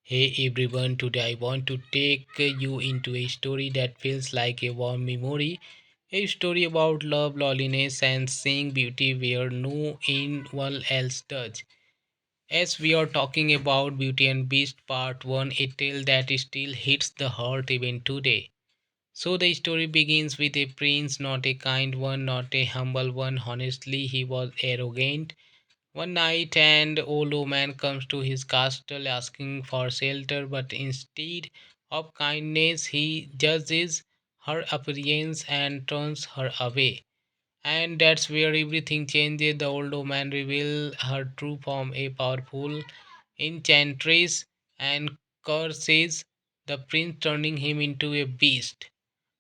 Hey everyone, today I want to take you into a story that feels like a warm memory. A story about love, loneliness, and seeing beauty where no one else does. As we are talking about Beauty and Beast Part 1, a tale that still hits the heart even today. So the story begins with a prince, not a kind one, not a humble one. Honestly, he was arrogant. One night, an old woman comes to his castle asking for shelter, but instead of kindness, he judges her appearance and turns her away. And that's where everything changes. The old woman reveals her true form, a powerful enchantress, and curses the prince, turning him into a beast.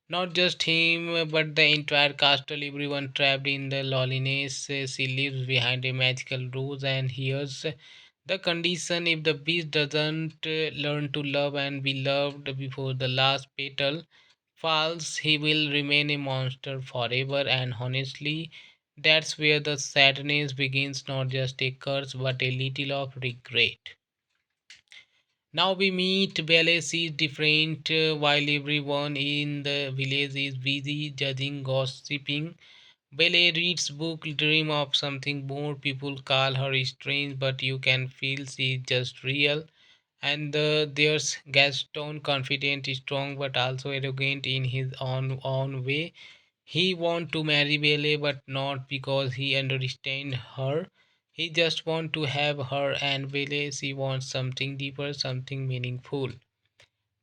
Not just him, but the entire castle, everyone trapped in the loneliness. She lives behind a magical rose and hears the condition: if the beast doesn't learn to love and be loved before the last petal falls, he will remain a monster forever. And honestly, that's where the sadness begins, not just a curse, but a little of regret. Now we meet Belle. She's different while everyone in the village is busy judging, gossiping. Belle reads book, dream of something more. People call her strange, but you can feel she's just real. And there's Gaston, confident, strong, but also arrogant in his own way. He want to marry Belle, but not because he understand her. He just want to have her, and Belle, she wants something deeper, something meaningful.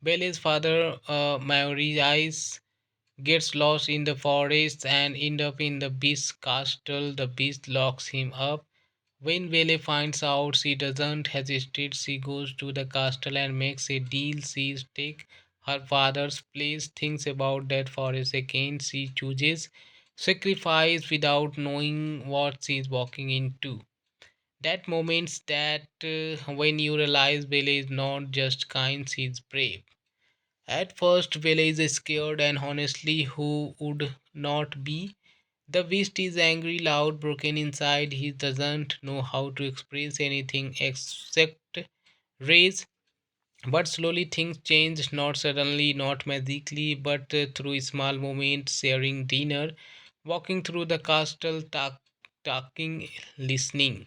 Belle's father, Maurice, gets lost in the forest and end up in the beast's castle. The beast locks him up. When Belle finds out, she doesn't hesitate. She goes to the castle and makes a deal. She take her father's place, thinks about that for a second. She chooses sacrifice without knowing what she is walking into. That moments that when you realize Belle is not just kind, she is brave. At first, Belle is scared, and honestly, who would not be? The beast is angry, loud, broken inside. He doesn't know how to express anything except rage. But slowly things change, not suddenly, not magically, but through small moments, sharing dinner, walking through the castle, talking, listening.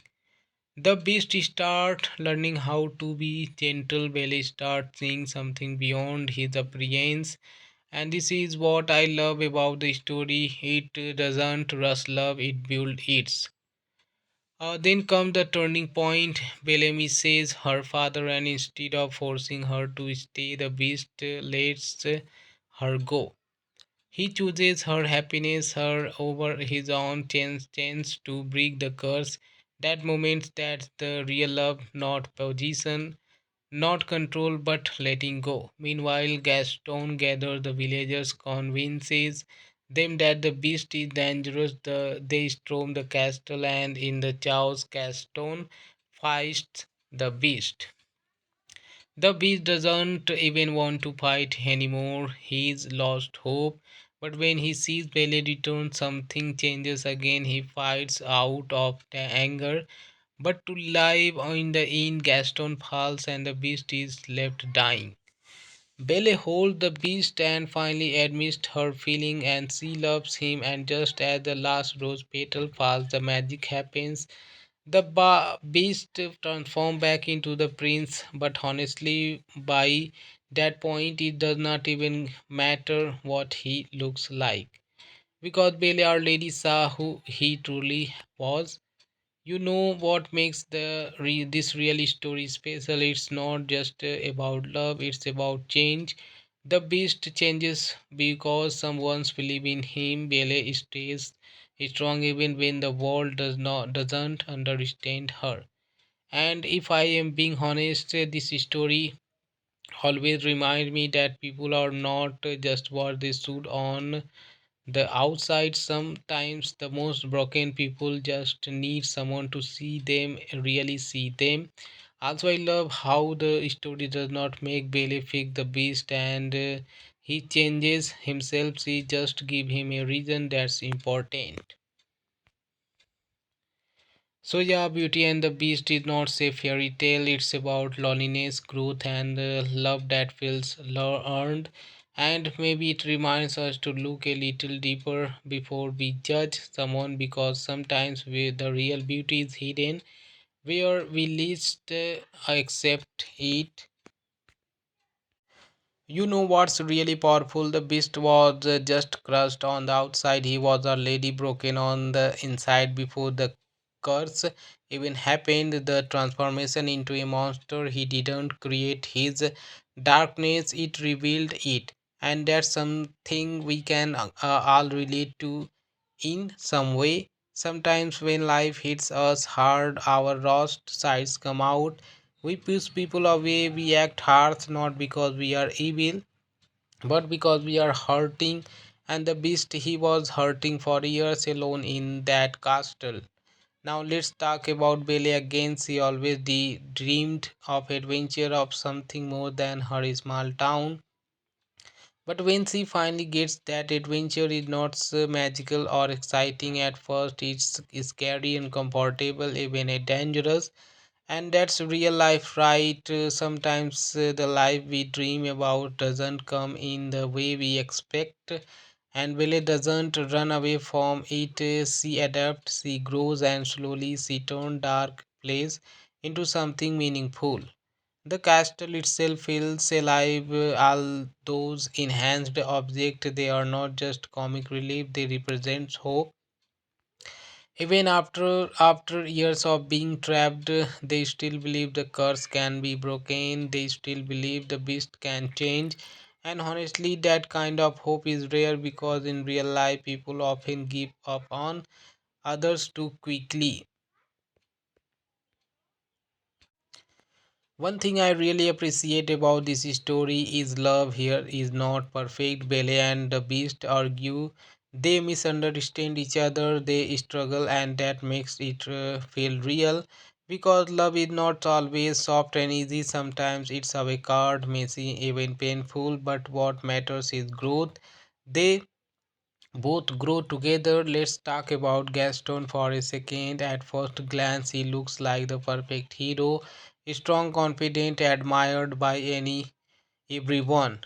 The beast start learning how to be gentle. Belly start seeing something beyond his appearance. And this is what I love about the story. It doesn't rush love, it builds it. Then comes the turning point. Bellamy says her father, and instead of forcing her to stay, the beast lets her go. He chooses her happiness, her over his own chance to break the curse. That moment, that's the real love, not position, not control, but letting go. Meanwhile, Gaston gathers the villagers, convinces them that the beast is dangerous. They storm the castle, and in the chaos, Gaston fights the beast. The beast doesn't even want to fight anymore. He's lost hope. But when he sees Belle return, something changes again. He fights out of the anger. But to live in the end, Gaston falls and the beast is left dying. Belle holds the beast and finally admits her feeling, and she loves him. And just as the last rose petal falls, the magic happens. The beast transforms back into the prince, but honestly, by that point, it does not even matter what he looks like. Because Belle Our Lady saw who he truly was. You know what makes this really story special? It's not just about love, it's about change. The beast changes because someone's believe in him. Belle stays strong even when the world doesn't understand her. And if I am being honest, this story always remind me that people are not just what they should on the outside. Sometimes the most broken people just need someone to see them, really see them. Also, I love how the story does not make Bailey fix the beast, and he changes himself. She just give him a reason that's important. So yeah, Beauty and the Beast is not a fairy tale. It's about loneliness, growth, and love that feels earned. And maybe it reminds us to look a little deeper before we judge someone, because sometimes the real beauty is hidden where we least accept it. You know what's really powerful? The beast was just crushed on the outside. He was already broken on the inside before the curse even happened. The transformation into a monster, he didn't create his darkness, it revealed it. And that's something we can all relate to in some way. Sometimes when life hits us hard, our worst sides come out. We push people away, we act harsh not because we are evil, but because we are hurting. And the beast, he was hurting for years alone in that castle. Now let's talk about Belle again. She always dreamed of adventure, of something more than her small town. But when she finally gets that adventure, is not so magical or exciting at first. It's scary, uncomfortable, even dangerous. And that's real life, right? Sometimes the life we dream about doesn't come in the way we expect. And Belle doesn't run away from it. She adapts, she grows, and slowly she turns dark place into something meaningful. The castle itself feels alive. All those enhanced objects, they are not just comic relief, they represent hope. Even after years of being trapped, they still believe the curse can be broken. They still believe the beast can change. And honestly, that kind of hope is rare, because in real life, people often give up on others too quickly. One thing I really appreciate about this story is love here is not perfect. Belle and the Beast argue, they misunderstand each other, they struggle, and that makes it feel real. Because love is not always soft and easy, sometimes it's awkward, messy, even painful, but what matters is growth. They both grow together. Let's talk about Gaston for a second. At first glance, he looks like the perfect hero, strong, confident, admired by everyone.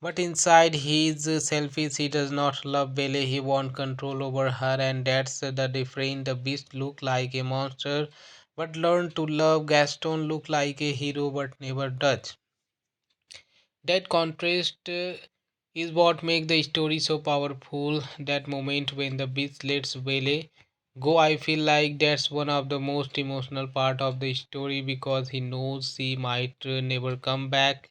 But inside, he is selfish. He does not love Belle. He wants control over her, and that's the difference. The beast look like a monster, but learn to love. Gaston look like a hero, but never does. That contrast is what makes the story so powerful. That moment when the beast lets Belle go, I feel like that's one of the most emotional part of the story, because he knows she might never come back,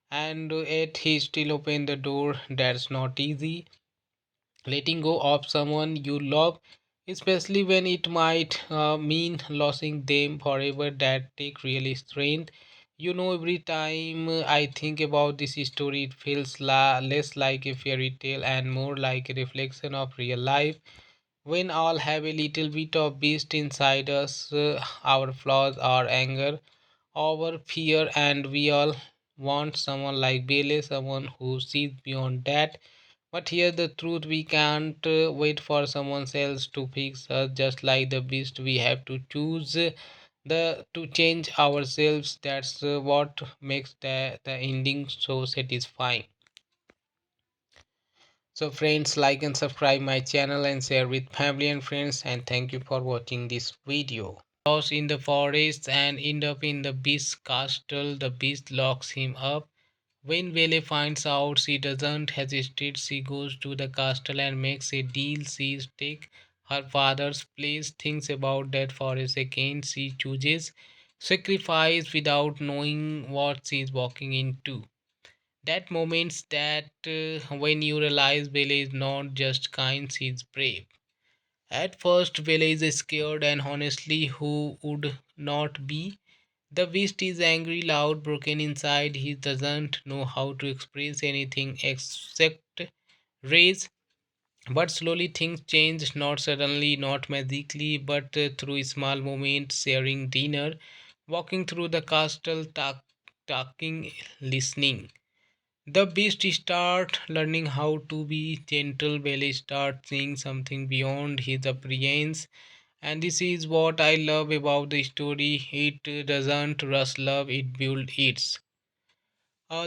and yet he still open the door. That's not easy. Letting go of someone you love, especially when it might mean losing them forever, that take really strength. Every time I think about this story, it feels less like a fairy tale and more like a reflection of real life. When all have a little bit of beast inside us, our flaws, our anger, our fear, and we all want someone like Bele, someone who sees beyond that. But here the truth, we can't wait for someone else to fix us. Just like the beast, we have to choose the to change ourselves. That's what makes the ending so satisfying. So friends, like and subscribe my channel and share with family and friends, and thank you for watching this video. Lost in the forest and end up in the beast's castle. The beast locks him up. When Belle finds out, she doesn't hesitate. She goes to the castle and makes a deal. She takes her father's place, thinks about that for a second. She chooses sacrifice without knowing what she is walking into. That moments that when you realize Belle is not just kind, she is brave. At first, Belle is scared, and honestly, who would not be? The beast is angry, loud, broken inside. He doesn't know how to express anything except rage. But slowly things change, not suddenly, not magically, but through small moments, sharing dinner, walking through the castle, talking, listening. The beast start learning how to be gentle. Belle start seeing something beyond his appearance, And this is what I love about the story. It doesn't rush love, it builds it.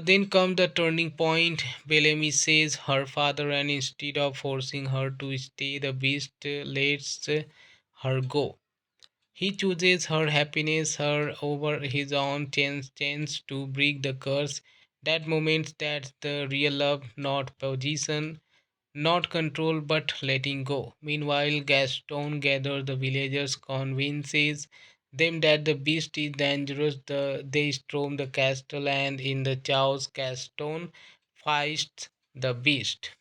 Then comes the turning point. Bellamy says her father, and instead of forcing her to stay, the beast lets her go. He chooses her happiness, her over his own chance to break the curse. That moment, that's the real love, not position, not control, but letting go. Meanwhile, Gaston gathers the villagers, convinces them that the beast is dangerous. They storm the castle, and in the chaos, Gaston fights the beast.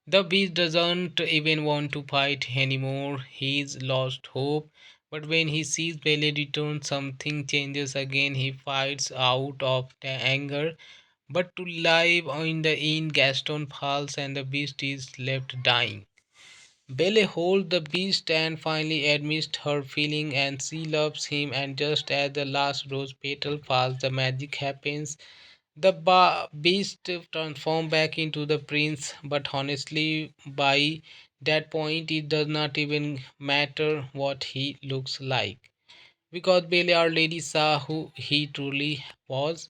The beast doesn't even want to fight anymore. He's lost hope. But when he sees Belle return, something changes again. He fights out of the anger. But to live in the end, Gaston falls and the beast is left dying. Belle holds the beast and finally admits her feeling and she loves him. And just as the last rose petal falls, the magic happens. The beast transforms back into the prince, but honestly, by that point, it does not even matter what he looks like. Because Belle Our Lady saw who he truly was.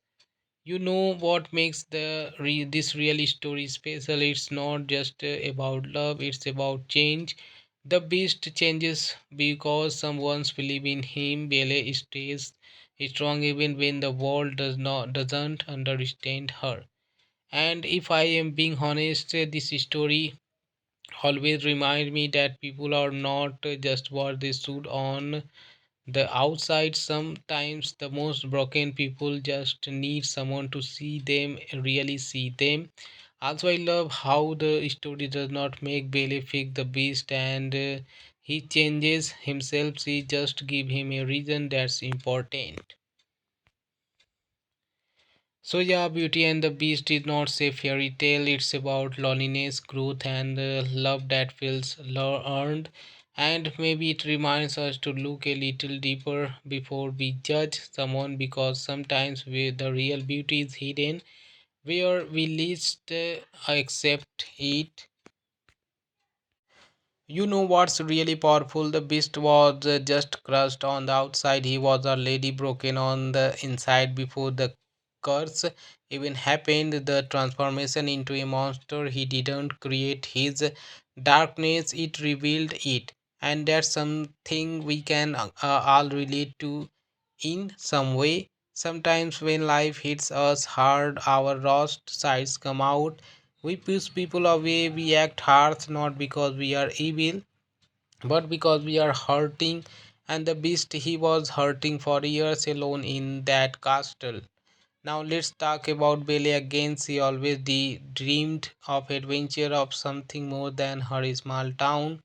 You know what makes this really story special? It's not just about love, it's about change. The beast changes because someone's believe in him. Belle stays strong even when the world doesn't understand her. And if I am being honest, this story always remind me that people are not just what they should on the outside. Sometimes the most broken people just need someone to see them, really see them. Also, I love how the story does not make Bailey fix the beast and he changes himself. She just give him a reason that's important. So yeah, Beauty and the Beast is not a fairy tale. It's about loneliness, growth, and love that feels earned. And maybe it reminds us to look a little deeper before we judge someone, because sometimes the real beauty is hidden where we least accept it. You know what's really powerful? The beast was just crushed on the outside. He was already broken on the inside before the curse even happened. The transformation into a monster, he didn't create his darkness, it revealed it. And that's something we can all relate to in some way. Sometimes when life hits us hard, our worst sides come out. We push people away, we act harsh not because we are evil, but because we are hurting. And the beast, he was hurting for years alone in that castle. Now let's talk about Belle again. She always dreamed of adventure, of something more than her small town.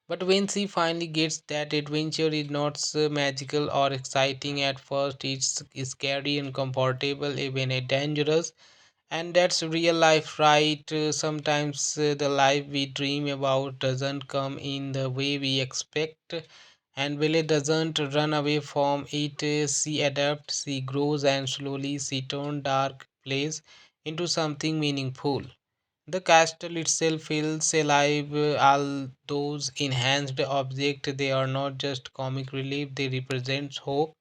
But when she finally gets that adventure, is not so magical or exciting at first. It's scary, uncomfortable, even dangerous. And that's real life, right? Sometimes the life we dream about doesn't come in the way we expect. And Belle doesn't run away from it. She adapts, she grows, and slowly she turns dark place into something meaningful. The castle itself feels alive. All those enhanced objects, they are not just comic relief, they represent hope.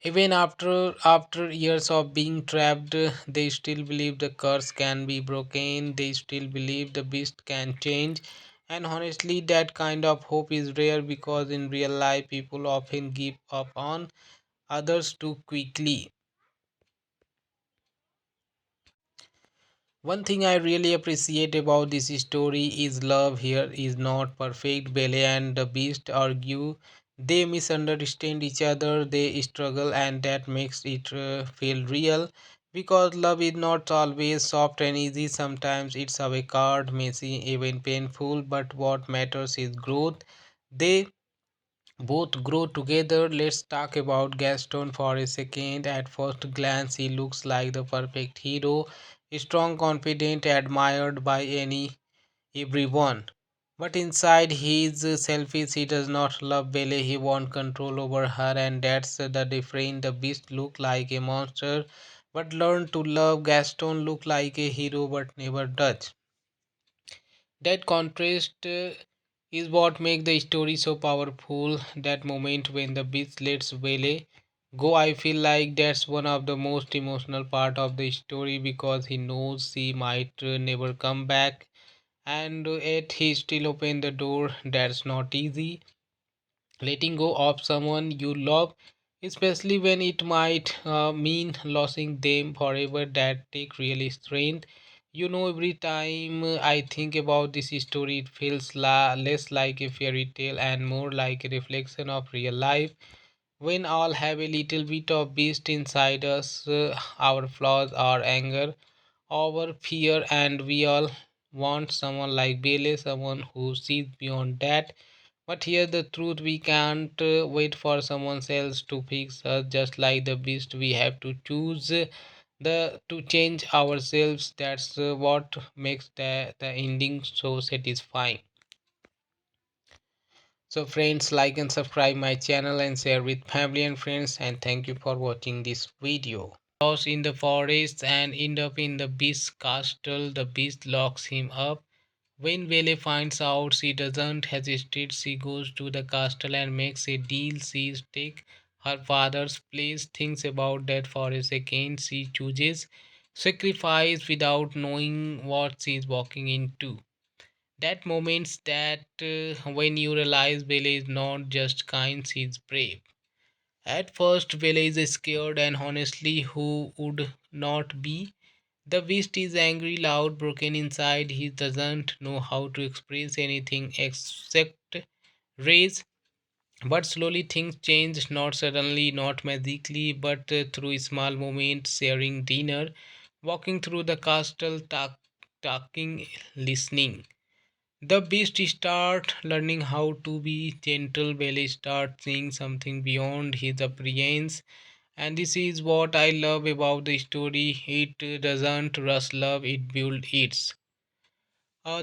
Even after years of being trapped, they still believe the curse can be broken. They still believe the beast can change. And honestly, that kind of hope is rare, because in real life, people often give up on others too quickly. One thing I really appreciate about this story is love here is not perfect. Belle and the Beast argue, they misunderstand each other, they struggle, and that makes it feel real. Because love is not always soft and easy, sometimes it's awkward, messy, even painful, but what matters is growth. They both grow together. Let's talk about Gaston for a second. At first glance, he looks like the perfect hero, strong, confident, admired by everyone. But inside, he is selfish. He does not love Belle. He wants control over her, and that's the difference. The beast look like a monster, but learn to love. Gaston look like a hero, but never does. That contrast is what makes the story so powerful. That moment when the beast lets Vele go, I feel like that's one of the most emotional part of the story because he knows he might never come back, and yet he still opened the door. That's not easy. Letting go of someone you love, especially when it might mean losing them forever, that take really strength. Every time I think about this story, it feels less like a fairy tale and more like a reflection of real life. When all have a little bit of beast inside us, our flaws, our anger, our fear, and we all want someone like Bailey, someone who sees beyond that. But here the truth, we can't wait for someone else to fix us. Just like the beast, we have to choose the to change ourselves. That's what makes the ending so satisfying. So friends, like and subscribe my channel and share with family and friends, and thank you for watching this video. Lost in the forest and end up in the beast's castle. The beast locks him up. When Vele finds out, she doesn't hesitate. She goes to the castle and makes a deal. She takes her father's place, thinks about that for a second. She chooses sacrifice without knowing what she is walking into. That moments that when you realize Vele is not just kind, she is brave. At first, Vele is scared, and honestly, who would not be? The beast is angry, loud, broken inside. He doesn't know how to express anything except rage. But slowly things change, not suddenly, not magically, but through small moments, sharing dinner, walking through the castle, talking, listening. The beast start learning how to be gentle. Belly start seeing something beyond his appearance, and this is what I love about the story. It doesn't rush love; it builds it.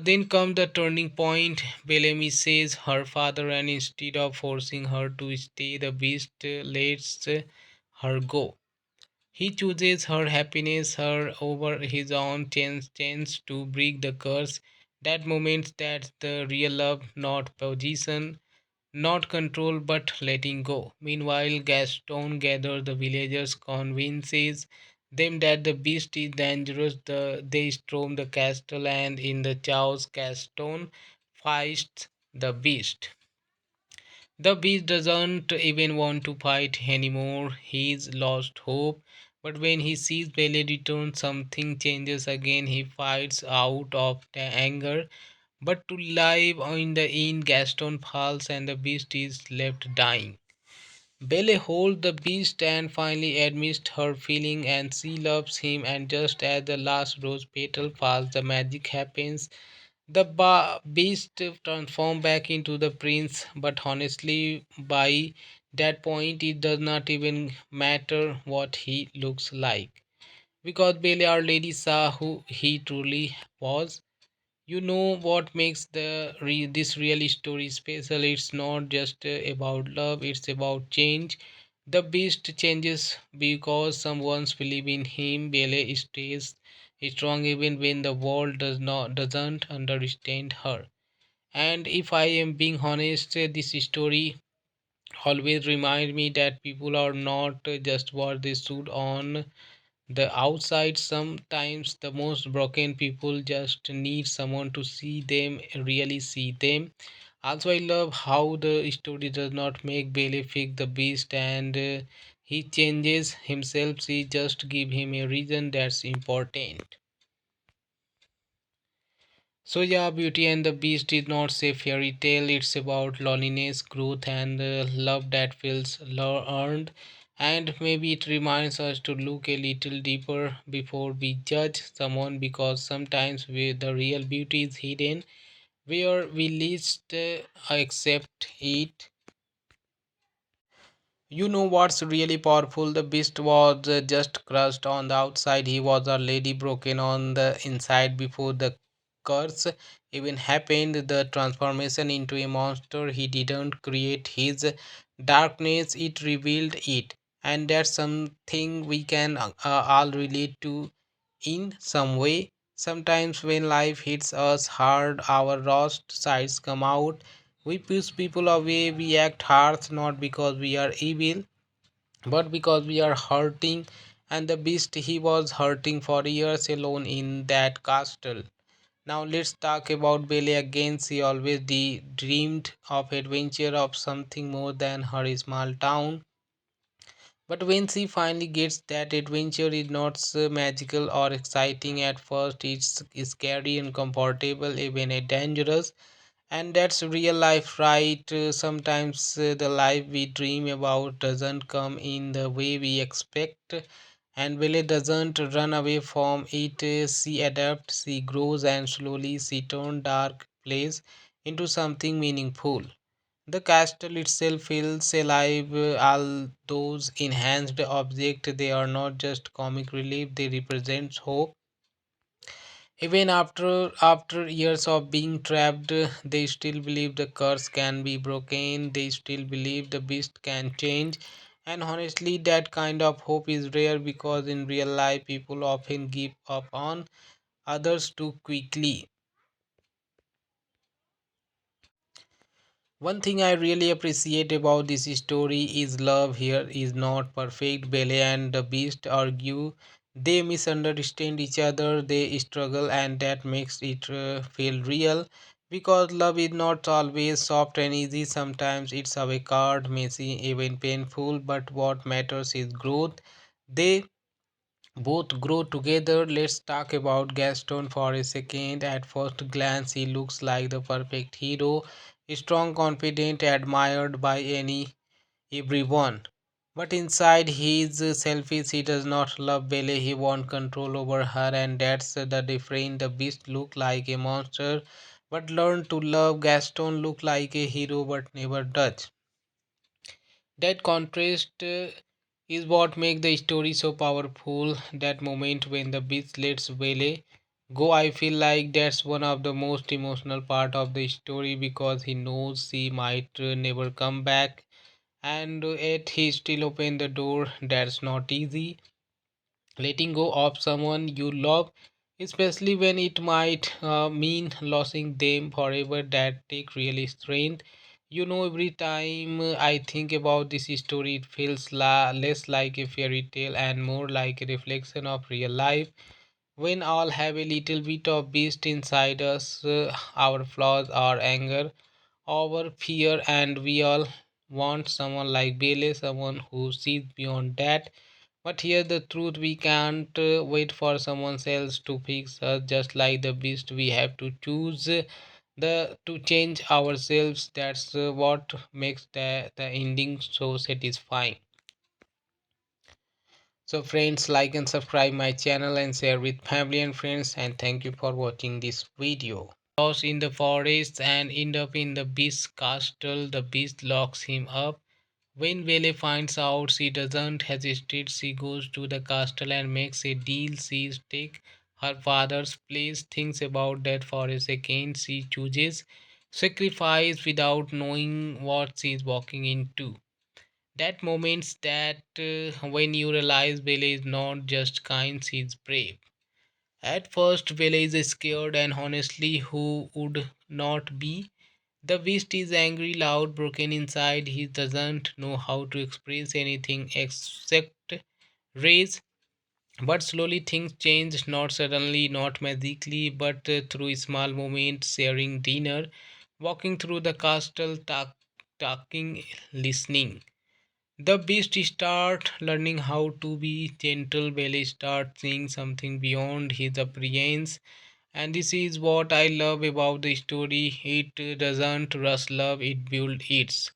Then comes the turning point. Bellamy says her father, and instead of forcing her to stay, the beast lets her go. He chooses her happiness, her over his own chance to break the curse. That moment, that's the real love, not position, not control, but letting go. Meanwhile, Gaston gathers the villagers, convinces them that the beast is dangerous. They storm the castle, and in the chaos, Gaston fights the beast. The beast doesn't even want to fight anymore. He's lost hope. But when he sees Belle return, something changes again. He fights out of the anger. But to live in the end, Gaston falls and the beast is left dying. Belle holds the beast and finally admits her feeling, and she loves him. And just as the last rose petal falls, the magic happens. The beast transforms back into the prince, but honestly, by that point, it does not even matter what he looks like. Because Belle Our Lady saw who he truly was. What makes this really story special? It's not just about love; it's about change. The beast changes because someone's believe in him. Belle stays strong even when the world doesn't understand her. And if I am being honest, this story always remind me that people are not just what they should on the outside. Sometimes the most broken people just need someone to see them, really see them. Also, I love how the story does not make Bailey fix the beast, and he changes himself. She just give him a reason. That's important. So yeah, Beauty and the Beast is not a fairy tale. It's about loneliness, growth, and love that feels earned. And maybe it reminds us to look a little deeper before we judge someone, because sometimes the real beauty is hidden where we least accept it. What's really powerful? The beast was just crushed on the outside. He was already broken on the inside before the curse even happened. The transformation into a monster, he didn't create his darkness, it revealed it. And that's something we can all relate to in some way. Sometimes when life hits us hard, our worst sides come out. We push people away, we act harsh not because we are evil, but because we are hurting. And the beast, he was hurting for years alone in that castle. Now let's talk about Belle again. She always dreamed of adventure, of something more than her small town. But when she finally gets that adventure, is not so magical or exciting at first. It's scary, uncomfortable, even dangerous. And that's real life, right? Sometimes the life we dream about doesn't come in the way we expect. And Belle doesn't run away from it. She adapts, she grows, and slowly she turns dark place into something meaningful. The castle itself feels alive. All those enhanced objects, they are not just comic relief, they represent hope. Even after years of being trapped, they still believe the curse can be broken. They still believe the beast can change. And honestly, that kind of hope is rare because in real life, people often give up on others too quickly. One thing I really appreciate about this story is love here is not perfect. Belle and the Beast argue, they misunderstand each other, they struggle, and that makes it feel real. Because love is not always soft and easy, sometimes it's awkward, messy, even painful, but what matters is growth. They both grow together. Let's talk about Gaston for a second. At first glance, he looks like the perfect hero, strong, confident, admired by everyone. But inside, he is selfish. He does not love Belle. He wants control over her, and that's the difference. The beast look like a monster, but learn to love. Gaston look like a hero, but never does. That contrast is what makes the story so powerful. That moment when the beast lets Vele go, I feel like that's one of the most emotional part of the story because he knows she might never come back, and yet he still open the door. That's not easy. Letting go of someone you love, especially when it might mean losing them forever, that take really strength. Every time I think about this story, it feels less like a fairy tale and more like a reflection of real life. When all have a little bit of beast inside us, our flaws, our anger, our fear, and we all want someone like Bele, someone who sees beyond that. But here the truth, we can't wait for someone else to fix us. Just like the beast, we have to choose the to change ourselves. That's what makes the ending so satisfying. So friends, like and subscribe my channel and share with family and friends, and thank you for watching this video. Lost in the forest and end up in the beast's castle. The beast locks him up. When Vele finds out, she doesn't hesitate. She goes to the castle and makes a deal. She takes her father's place, thinks about that for a second. She chooses sacrifice without knowing what she is walking into. That moments that when you realize Vele is not just kind, she is brave. At first, Vele is scared, and honestly, who would not be? The beast is angry, loud, broken inside. He doesn't know how to express anything except rage. But slowly things change, not suddenly, not magically, but through small moments, sharing dinner, walking through the castle, talking, listening. The beast start learning how to be gentle. Belly start seeing something beyond his appearance, and this is what I love about the story. It doesn't rush love; it builds it.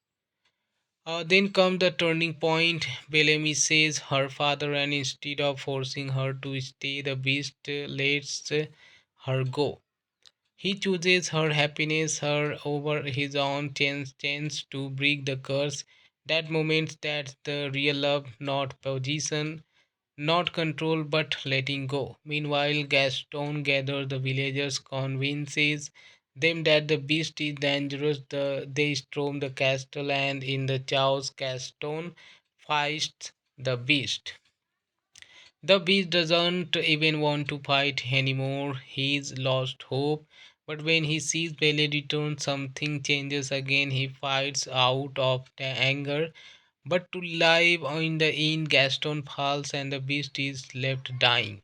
Then comes the turning point. Bellamy says her father, and instead of forcing her to stay, the beast lets her go. He chooses her happiness, her over his own chance to break the curse. That moment, that's the real love, not position, not control, but letting go. Meanwhile, Gaston gathers the villagers, convinces them that the beast is dangerous. They storm the castle, and in the chaos, Gaston fights the beast. The beast doesn't even want to fight anymore. He's lost hope. But when he sees Belle return, something changes again. He fights out of the anger. But to live in the inn, Gaston falls and the beast is left dying.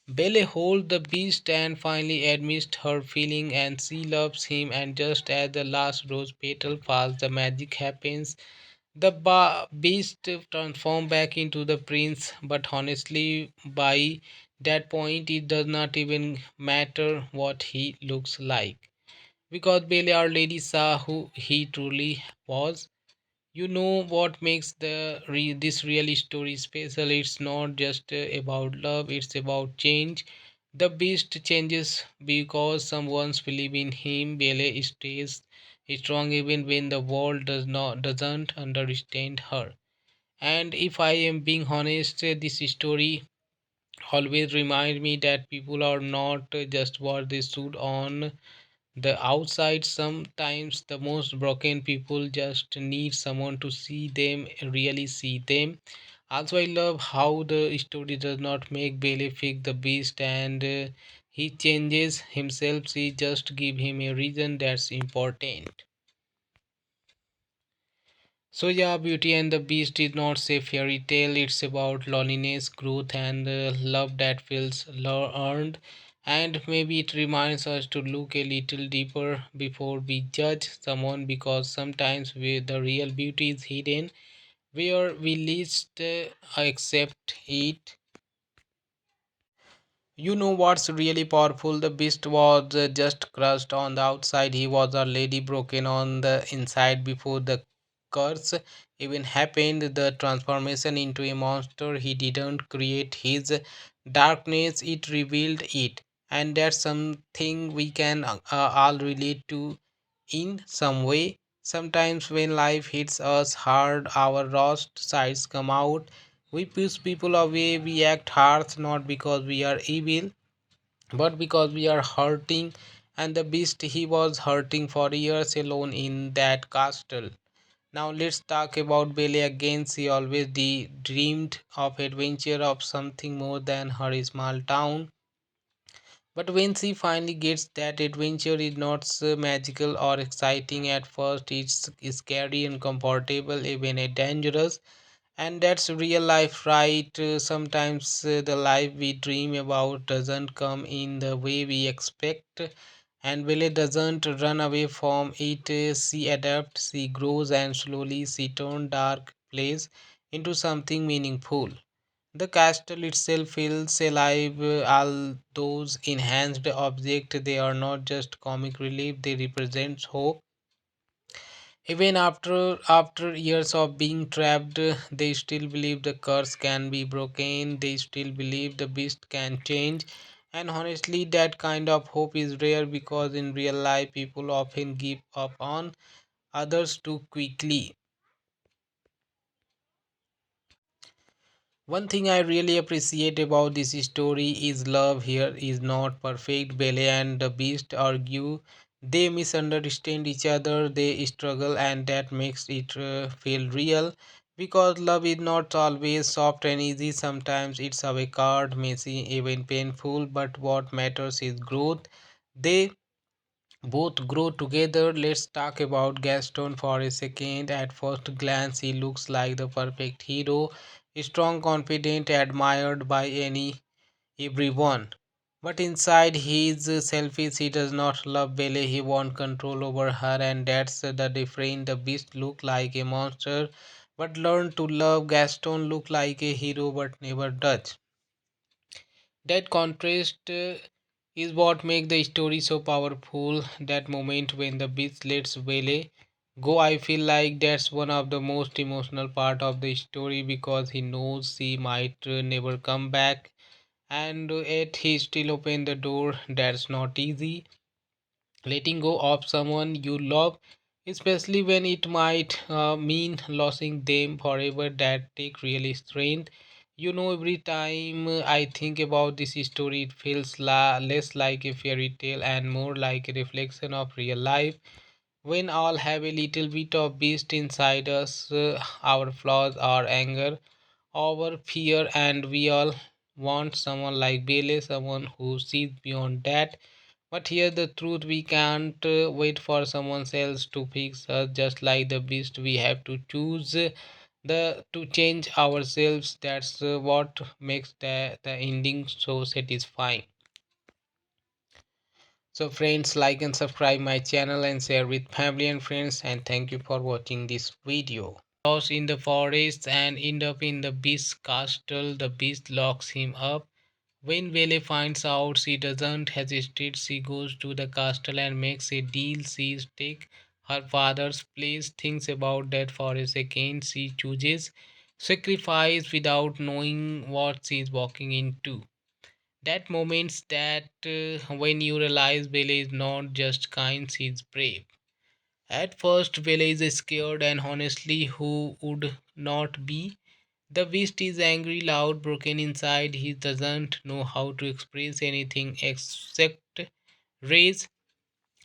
Belle holds the beast and finally admits her feeling and she loves him, and just as the last rose petal falls, the magic happens. The beast transforms back into the prince, but honestly, by that point, it does not even matter what he looks like. Because Belle Our Lady saw who he truly was. You know what makes this really story special? It's not just about love, it's about change. The beast changes because someone's believe in him. Belle stays strong even when the world doesn't understand her. And if I am being honest, this story always remind me that people are not just what they should on the outside. Sometimes the most broken people just need someone to see them, really see them. Also, I love how the story does not make Bailey fix the beast and he changes himself. She just give him a reason that's important. So yeah, Beauty and the Beast is not a fairy tale. It's about loneliness, growth, and love that feels earned. And maybe it reminds us to look a little deeper before we judge someone, because sometimes the real beauty is hidden where we least accept it. You know what's really powerful? The beast was just crushed on the outside. He was already broken on the inside before the curse even happened. The transformation into a monster, he didn't create his darkness, it revealed it. And that's something we can all relate to in some way. Sometimes when life hits us hard, our worst sides come out. We push people away, we act harsh not because we are evil, but because we are hurting. And the beast, he was hurting for years alone in that castle. Now let's talk about Belle again. She always dreamed of adventure, of something more than her small town. But when she finally gets that adventure, is not so magical or exciting at first. It's scary, uncomfortable, even dangerous. And that's real life, right? Sometimes the life we dream about doesn't come in the way we expect, and Belle doesn't run away from it. She adapts, she grows, and slowly she turns dark place into something meaningful. The castle itself feels alive. All those enhanced objects, they are not just comic relief, they represent hope. Even after years of being trapped, they still believe the curse can be broken. They still believe the beast can change. And honestly, that kind of hope is rare, because in real life, people often give up on others too quickly. One thing I really appreciate about this story is love here is not perfect. Belle and the Beast argue, they misunderstand each other, they struggle, and that makes it feel real. Because love is not always soft and easy, sometimes it's awkward, messy, even painful, but what matters is growth. They both grow together. Let's talk about Gaston for a second. At first glance, he looks like the perfect hero, strong, confident, admired by everyone. But inside, he is selfish. He does not love Belle. He wants control over her, and that's the difference. The beast look like a monster, but learn to love. Gaston look like a hero, but never does. That contrast is what makes the story so powerful. That moment when the beast lets Belle go, I feel like that's one of the most emotional part of the story, because he knows she might never come back, and yet he still open the door. That's not easy. Letting go of someone you love, especially when it might mean losing them forever, that take really strength. Every time I think about this story, it feels less like a fairy tale and more like a reflection of real life. When all have a little bit of beast inside us, our flaws, our anger, our fear, and we all want someone like Bailey, someone who sees beyond that. But here's the truth, we can't wait for someone else to fix us. Just like the beast, we have to choose the to change ourselves. That's what makes the ending so satisfying. So friends, like and subscribe my channel and share with family and friends, and thank you for watching this video. Lost in the forest and end up in the beast's castle. The beast locks him up. When Vele finds out, she doesn't hesitate. She goes to the castle and makes a deal. She takes her father's place, thinks about that for a second. She chooses sacrifice without knowing what she is walking into. That moments that when you realize Vele is not just kind, she is brave. At first, Vele is scared, and honestly, who would not be? The beast is angry, loud, broken inside. He doesn't know how to express anything except rage.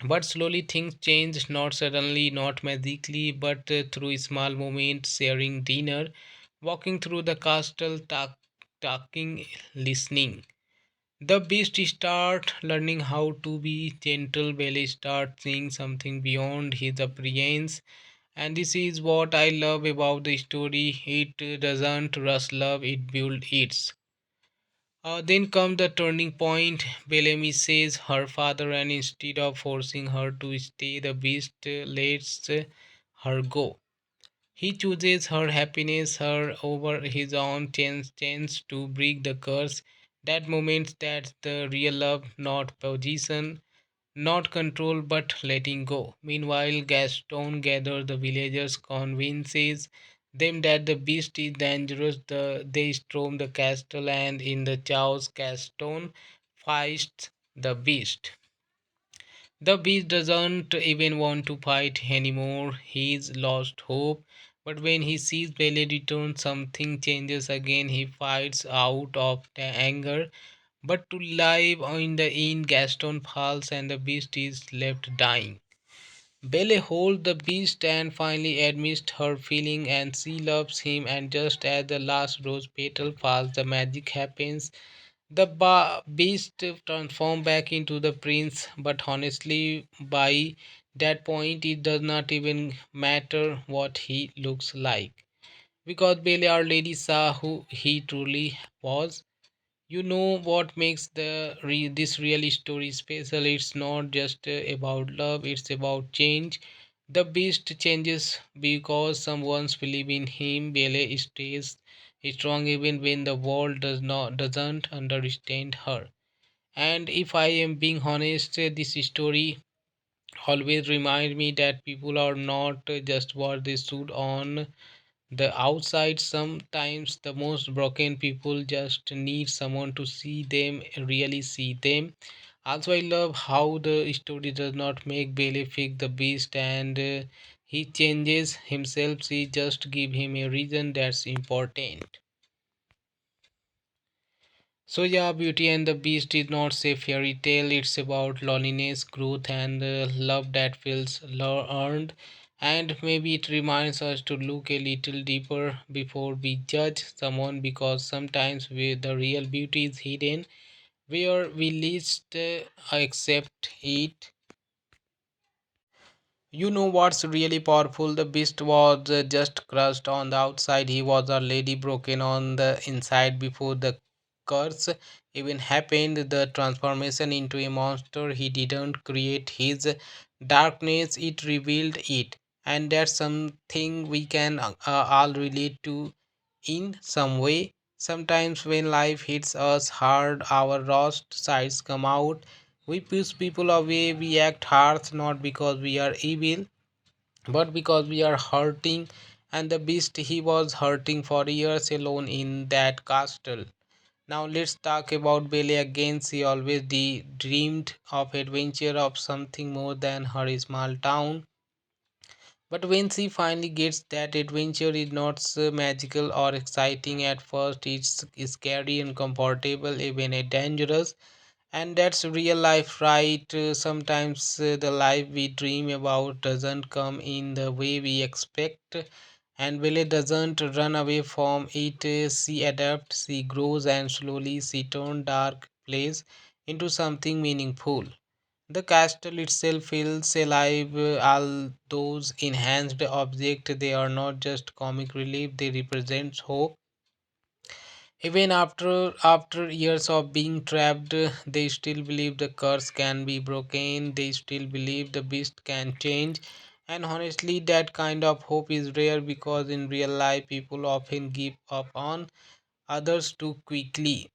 But slowly things change, not suddenly, not magically, but through small moments, sharing dinner, walking through the castle, talking, listening. The beast start learning how to be gentle. Belly start seeing something beyond his appearance, and this is what I love about the story. It doesn't rush love; it builds it. Then comes the turning point. Bellamy says her father, and instead of forcing her to stay, the beast lets her go. He chooses her happiness, her over his own chance to break the curse. That moment, that's the real love, not position, not control, but letting go. Meanwhile, Gaston gathers the villagers, convinces them that the beast is dangerous. They storm the castle, and in the chaos, Gaston fights the beast. The beast doesn't even want to fight anymore. He's lost hope. But when he sees Belle return, something changes again. He fights out of the anger. But to live in the end, Gaston falls and the beast is left dying. Belle holds the beast and finally admits her feeling, and she loves him. And just as the last rose petal falls, the magic happens. The beast transforms back into the prince, but honestly, by that point, it does not even matter what he looks like. Because Belle Our Lady saw who he truly was. You know what makes this really story special? It's not just about love, it's about change. The beast changes because someone's believe in him. Belle stays strong even when the world doesn't understand her. And if I am being honest, this story always remind me that people are not just what they should on the outside. Sometimes the most broken people just need someone to see them, really see them. Also, I love how the story does not make Bailey fix the beast, and he changes himself. She just give him a reason that's important. So yeah, Beauty and the Beast is not a fairy tale. It's about loneliness, growth, and love that feels earned. And maybe it reminds us to look a little deeper before we judge someone, because sometimes the real beauty is hidden where we least accept it. You know what's really powerful? The beast was just crushed on the outside. He was already broken on the inside before the curse even happened. The transformation into a monster, he didn't create his darkness, it revealed it. And that's something we can all relate to in some way. Sometimes when life hits us hard, our rust sides come out. We push people away, we act harsh not because we are evil, but because we are hurting. And the beast, he was hurting for years alone in that castle. Now let's talk about Belle again. She always dreamed of adventure, of something more than her small town. But when she finally gets that adventure, is not so magical or exciting at first. It's scary, uncomfortable, even dangerous. And that's real life, right? Sometimes the life we dream about doesn't come in the way we expect, And Belle doesn't run away from it, she adapts, she grows, and slowly she turns dark place into something meaningful. The castle itself feels alive, all those enhanced objects, they are not just comic relief, they represent hope. Even after years of being trapped, they still believe the curse can be broken, they still believe the beast can change. And honestly, that kind of hope is rare because in real life, people often give up on others too quickly.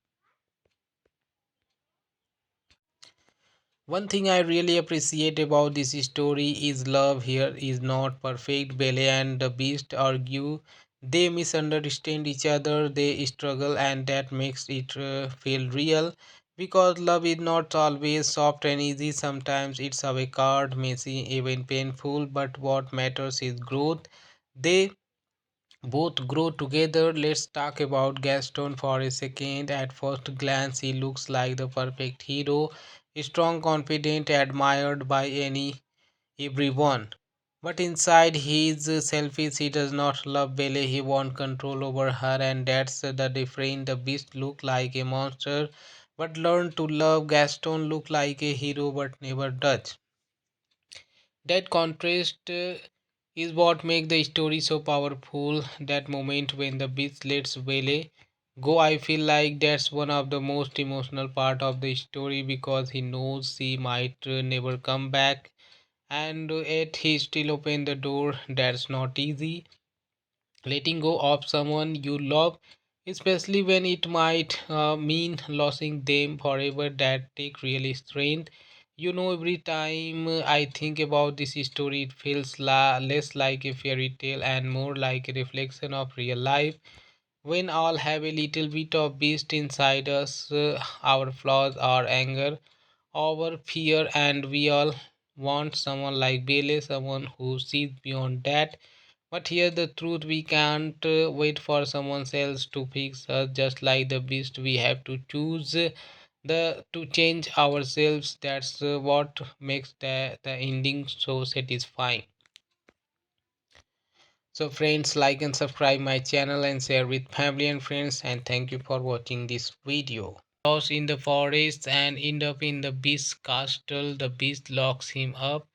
One thing I really appreciate about this story is love here is not perfect. Belle and the Beast argue, they misunderstand each other, they struggle, and that makes it feel real. Because love is not always soft and easy, sometimes it's awkward, messy, even painful, but what matters is growth. They both grow together. Let's talk about Gaston for a second. At first glance, he looks like the perfect hero, strong, confident, admired by everyone. But inside, he is selfish. He does not love Belle. He wants control over her, and that's the difference. The beast look like a monster, but learn to love. Gaston look like a hero, but never does. That contrast is what makes the story so powerful. That moment when the beast lets Vele go, I feel like that's one of the most emotional part of the story because he knows she might never come back, and yet he still open the door. That's not easy. Letting go of someone you love, especially when it might mean losing them forever, that take really strength. Every time I think about this story, it feels less like a fairy tale and more like a reflection of real life. When all have a little bit of beast inside us, our flaws, our anger, our fear, and we all want someone like Bailey, someone who sees beyond that. But here the truth, we can't wait for someone else to fix us. Just like the beast, we have to choose the to change ourselves. That's what makes the ending so satisfying. So friends, like and subscribe my channel and share with family and friends, and thank you for watching this video. Lost in the forest and end up in the beast's castle. The beast locks him up.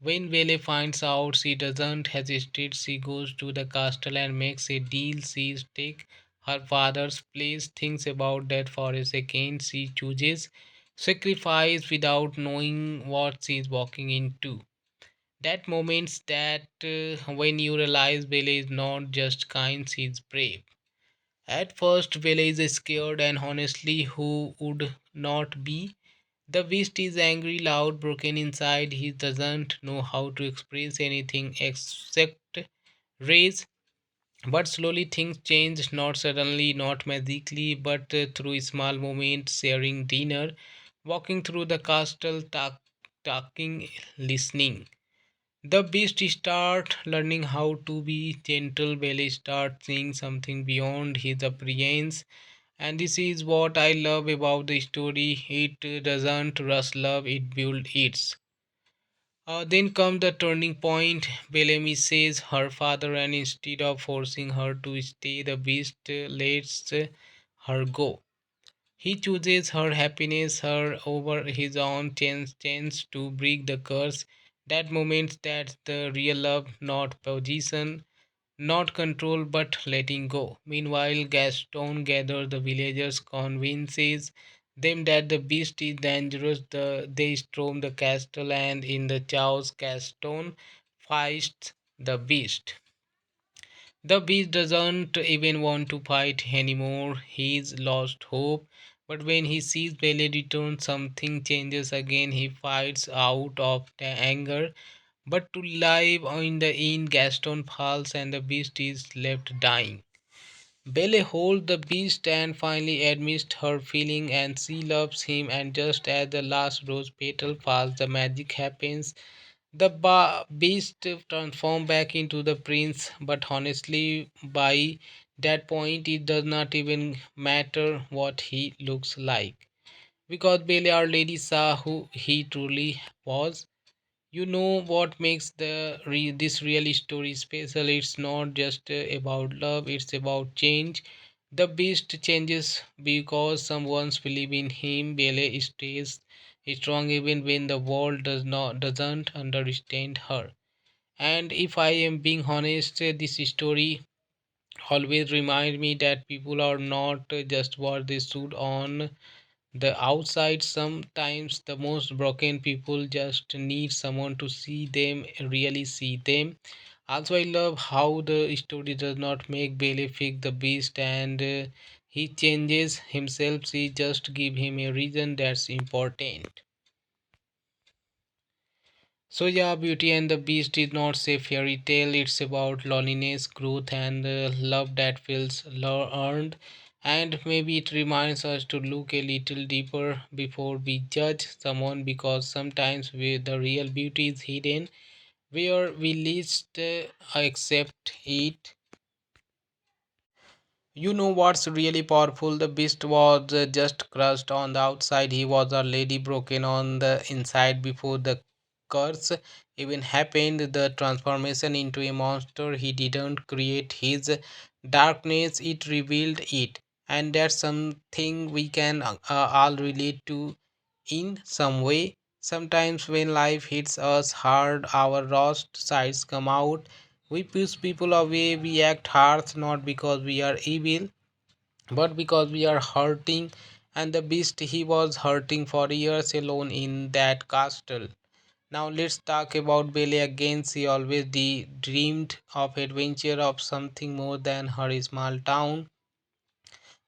When Vele finds out, she doesn't hesitate. She goes to the castle and makes a deal. She takes her father's place, thinks about that for a second. She chooses sacrifice without knowing what she is walking into. That moments that when you realize Vele is not just kind, she is brave. At first, Vele is scared, and honestly, who would not be? The beast is angry, loud, broken inside. He doesn't know how to express anything except rage. But slowly things change, not suddenly, not magically, but through small moments, sharing dinner, walking through the castle, talking, listening. The beast start learning how to be gentle. Belly start seeing something beyond his appearance, and this is what I love about the story. It doesn't rush love; it builds it. Then comes the turning point. Bellamy says her father, and instead of forcing her to stay, the beast lets her go. He chooses her happiness, her over his own chance to break the curse. That moment, that's the real love, not position, not control, but letting go. Meanwhile, Gaston gathers the villagers, convinces them that the beast is dangerous. They storm the castle, and in the chaos, Gaston fights the beast. The beast doesn't even want to fight anymore. He's lost hope. But when he sees Belle return, something changes again. He fights out of the anger. But to live in the end, Gaston falls and the beast is left dying. Belle holds the beast and finally admits her feeling, and she loves him. And just as the last rose petal falls, the magic happens. The beast transforms back into the prince, but honestly, by that point, it does not even matter what he looks like. Because Belle Our Lady saw who he truly was. You know what makes this really story special? It's not just about love, it's about change. The beast changes because someone's believe in him. Bele stays strong even when the world doesn't understand her. And if I am being honest, this story always remind me that people are not just what they should on the outside. Sometimes the most broken people just need someone to see them, really see them. Also, I love how the story does not make Bailey fix the beast and he changes himself. She just give him a reason that's important. So yeah, Beauty and the Beast is not a fairy tale. It's about loneliness, growth, and love that feels earned. And maybe it reminds us to look a little deeper before we judge someone, because sometimes the real beauty is hidden where we least accept it. You know what's really powerful? The beast was just crushed on the outside. He was already broken on the inside before the curse even happened. The transformation into a monster, he didn't create his darkness, it revealed it. And that's something we can all relate to in some way. Sometimes when life hits us hard, our rust sides come out. We push people away, we act harsh not because we are evil, but because we are hurting. And the beast, he was hurting for years alone in that castle. Now let's talk about Belle again. She always dreamed of adventure, of something more than her small town.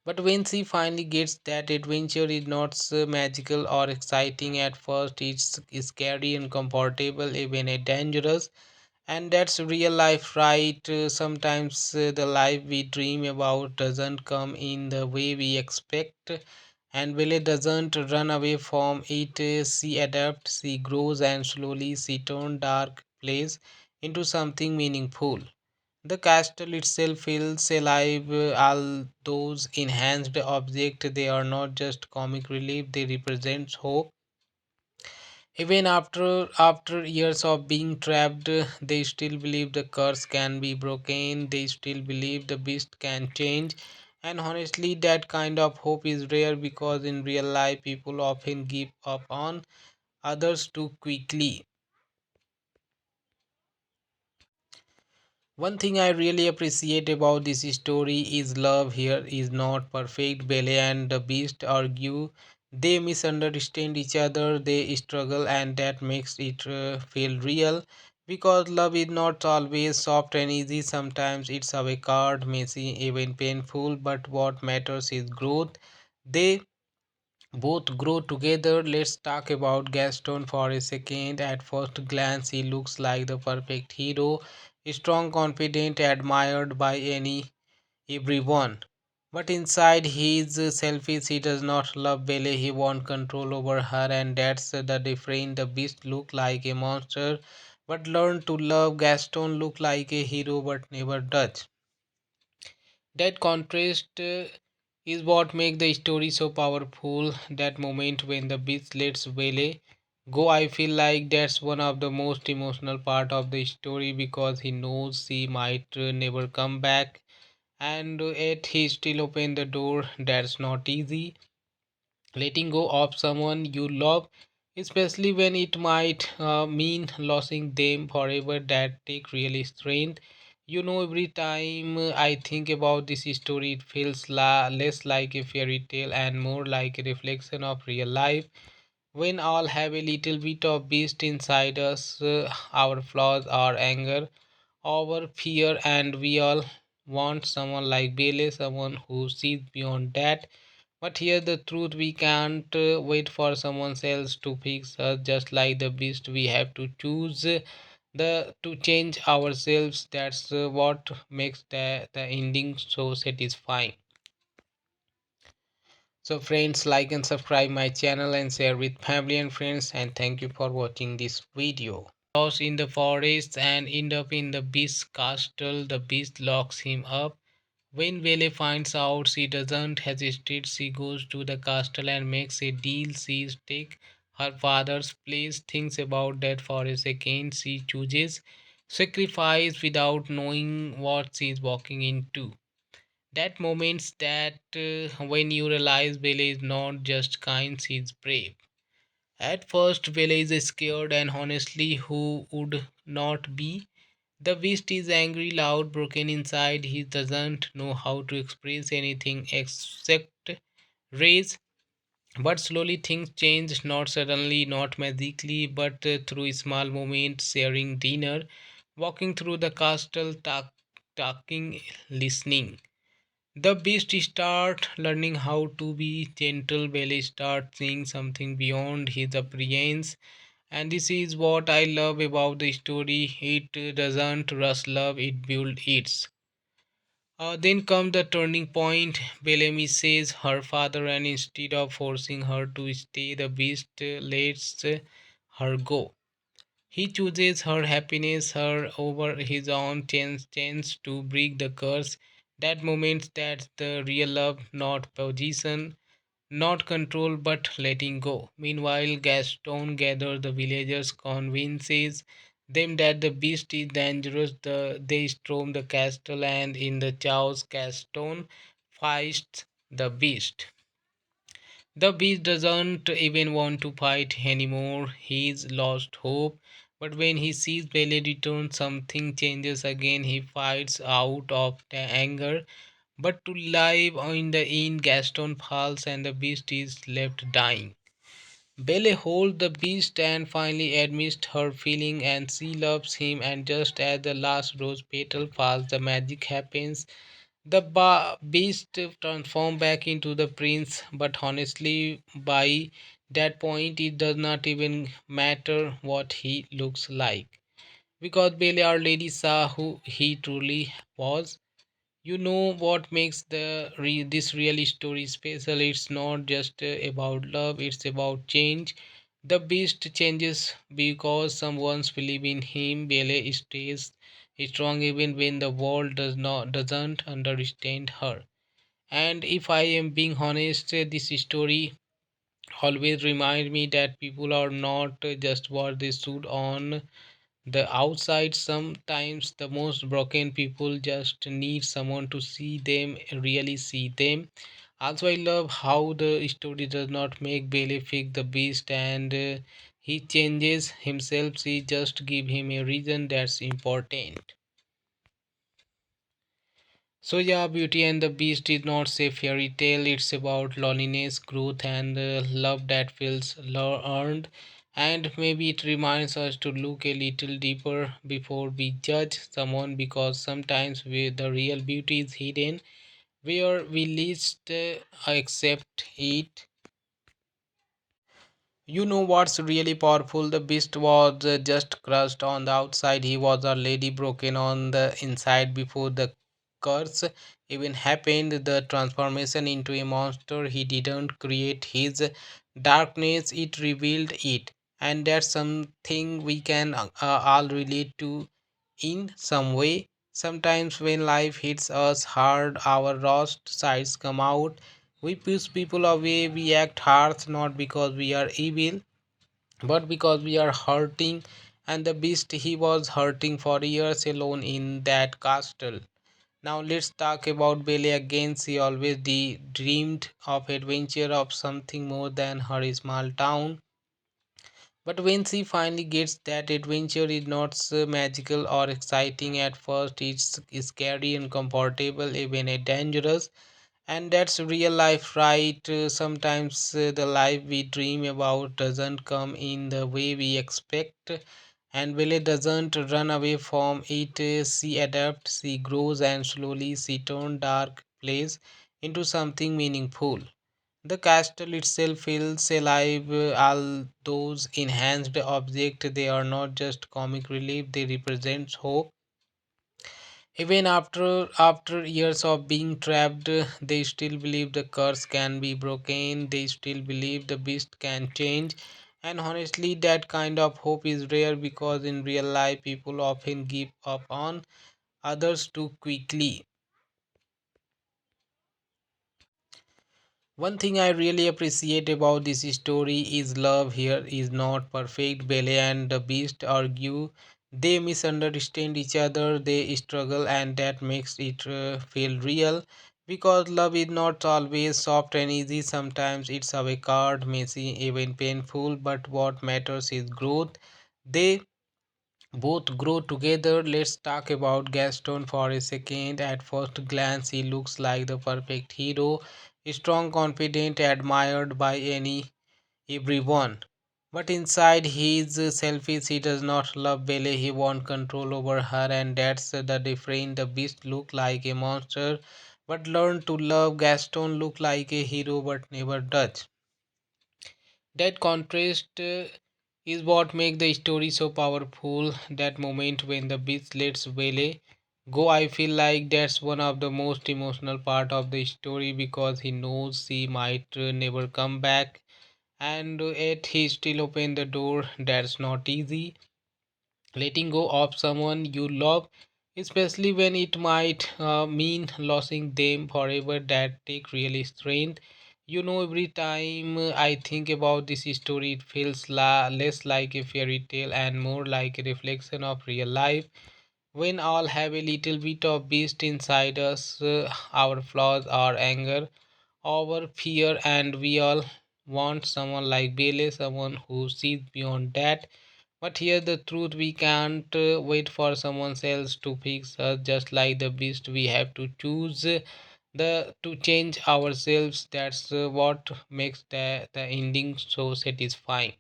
But when she finally gets that adventure, is not so magical or exciting at first. It's scary, uncomfortable, even dangerous. And that's real life, right? Sometimes the life we dream about doesn't come in the way we expect, and Belle doesn't run away from it. She adapts, she grows, and slowly she turns dark place into something meaningful. The castle itself feels alive. All those enhanced objects, they are not just comic relief, they represent hope. Even after years of being trapped, they still believe the curse can be broken. They still believe the beast can change. And honestly, that kind of hope is rare, because in real life, people often give up on others too quickly. One thing I really appreciate about this story is love here is not perfect. Belle and the Beast argue, they misunderstand each other, they struggle, and that makes it feel real. Because love is not always soft and easy, sometimes it's awkward, messy, even painful, but what matters is growth. They both grow together. Let's talk about Gaston for a second. At first glance, he looks like the perfect hero, strong, confident, admired by everyone. But inside, he is selfish. He does not love Belle. He wants control over her, and that's the difference. The beast look like a monster, but learn to love. Gaston look like a hero, but never does. That contrast is what makes the story so powerful. That moment when the beast lets Belle go, I feel like that's one of the most emotional part of the story, because he knows she might never come back, and yet he still open the door. That's not easy. Letting go of someone you love, especially when it might mean losing them forever, that take really strength. Every time I think about this story, it feels less like a fairy tale and more like a reflection of real life. When all have a little bit of beast inside us, our flaws, our anger, our fear, and we all want someone like Bailey, someone who sees beyond that. But here the truth, we can't wait for someone else to fix us. Just like the beast, we have to choose the to change ourselves. That's what makes the ending so satisfying. So friends, like and subscribe my channel and share with family and friends, and thank you for watching this video. Lost in the forest and end up in the beast's castle. The beast locks him up. When Vele finds out, she doesn't hesitate. She goes to the castle and makes a deal. She takes her father's place, thinks about that for a second. She chooses sacrifice without knowing what she is walking into. That moments that when you realize Bella is not just kind, she is brave. At first, Bella is scared, and honestly, who would not be? The beast is angry, loud, broken inside. He doesn't know how to express anything except rage. But slowly things change, not suddenly, not magically, but through small moments, sharing dinner, walking through the castle, talking, listening. The beast start learning how to be gentle. Belly start seeing something beyond his appearance, and this is what I love about the story. It doesn't rush love; it builds it. Then comes the turning point. Bellamy says her father, and instead of forcing her to stay, the beast lets her go. He chooses her happiness, her over his own chance to break the curse. That moment, that's the real love, not position, not control, but letting go. Meanwhile, Gaston gathers the villagers, convinces them that the beast is dangerous. They storm the castle, and in the chaos, Gaston fights the beast. The beast doesn't even want to fight anymore. He's lost hope. But when he sees Belle return, something changes again. He fights out of the anger. But to live in the end, Gaston falls and the beast is left dying. Belle holds the beast and finally admits her feeling and she loves him. And just as the last rose petal falls, the magic happens. The beast transforms back into the prince, but honestly, by that point, it does not even matter what he looks like. Because Belle Our Lady saw who he truly was. You know what makes this really story special? It's not just about love; it's about change. The beast changes because someone's believe in him. Belle stays strong even when the world doesn't understand her. And if I am being honest, this story always remind me that people are not just what they should on the outside. Sometimes the most broken people just need someone to see them, really see them. Also, I love how the story does not make Bailey fix the beast and he changes himself. She just give him a reason that's important. So yeah, Beauty and the Beast is not a fairy tale. It's about loneliness, growth, and love that feels earned. And maybe it reminds us to look a little deeper before we judge someone, because sometimes the real beauty is hidden where we least accept it. You know what's really powerful? The beast was just crushed on the outside. He was already broken on the inside before the curse even happened. The transformation into a monster, he didn't create his darkness, it revealed it. And that's something we can all relate to in some way. Sometimes when life hits us hard, our rust sides come out. We push people away, we act harsh not because we are evil, but because we are hurting. And the beast, he was hurting for years alone in that castle. Now let's talk about Belle again. She always dreamed of adventure, of something more than her small town. But when she finally gets that adventure, is not so magical or exciting at first. It's scary, uncomfortable, even dangerous. And that's real life, right? Sometimes the life we dream about doesn't come in the way we expect. And Belle doesn't run away from it. She adapts, she grows, and slowly she turns dark place into something meaningful. The castle itself feels alive. All those enhanced objects, they are not just comic relief, they represent hope. Even after years of being trapped, they still believe the curse can be broken. They still believe the beast can change. And honestly, that kind of hope is rare, because in real life people often give up on others too quickly. One thing I really appreciate about this story is love here is not perfect. Belle and the Beast argue, they misunderstand each other, they struggle, and that makes it feel real. Because love is not always soft and easy, sometimes it's avocado, messy, even painful, but what matters is growth. They both grow together. Let's talk about Gaston for a second. At first glance, he looks like the perfect hero, strong, confident, admired by everyone. But inside, he is selfish. He does not love Belle. He wants control over her, and that's the difference. The beast look like a monster, but learn to love. Gaston look like a hero, but never does. That contrast is what makes the story so powerful. That moment when the beast lets Vele go, I feel like that's one of the most emotional part of the story because he knows she might never come back, and yet he still open the door. That's not easy. Letting go of someone you love, especially when it might mean losing them forever, that take really strength. Every time I think about this story, it feels less like a fairy tale and more like a reflection of real life. When all have a little bit of beast inside us, our flaws, our anger, our fear, and we all want someone like Bailey, someone who sees beyond that. But here the truth, we can't wait for someone else to fix us. Just like the beast, we have to choose the to change ourselves. That's what makes the ending so satisfying.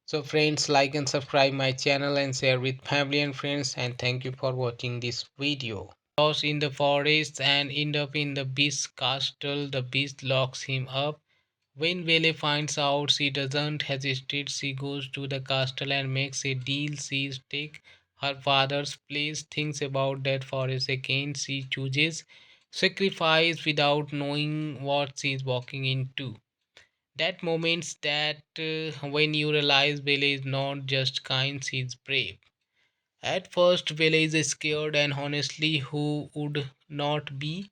So friends, like and subscribe my channel and share with family and friends, and thank you for watching this video. Lost in the forest and end up in the beast's castle. The beast locks him up. When Vele finds out, she doesn't hesitate. She goes to the castle and makes a deal. She take her father's place, thinks about that for a second. She chooses sacrifice without knowing what she is walking into. That moments that when you realize Vele is not just kind, she is brave. At first, Vele is scared, and honestly, who would not be?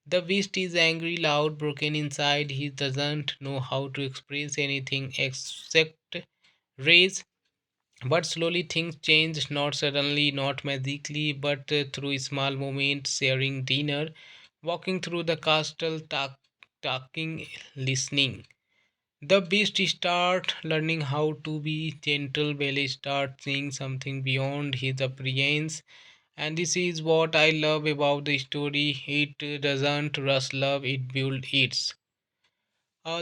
The beast is angry, loud, broken inside. He doesn't know how to express anything except rage. But slowly things change, not suddenly, not magically, but through small moments, sharing dinner, walking through the castle, talking, listening. The beast start learning how to be gentle. Belly start seeing something beyond his appearance, and this is what I love about the story. It doesn't rush love; it builds it.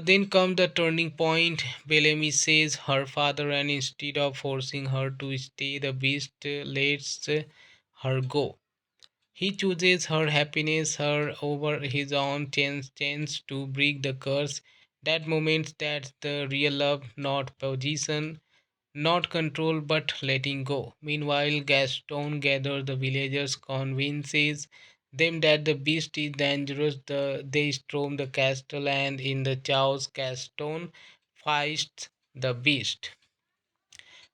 Then comes the turning point. Bellamy says her father, and instead of forcing her to stay, the beast lets her go. He chooses her happiness, her over his own chance to break the curse. That moment, that's the real love, not position, not control, but letting go. Meanwhile, Gaston gathers the villagers, convinces them that the beast is dangerous. They storm the castle, and in the chaos, Gaston fights the beast.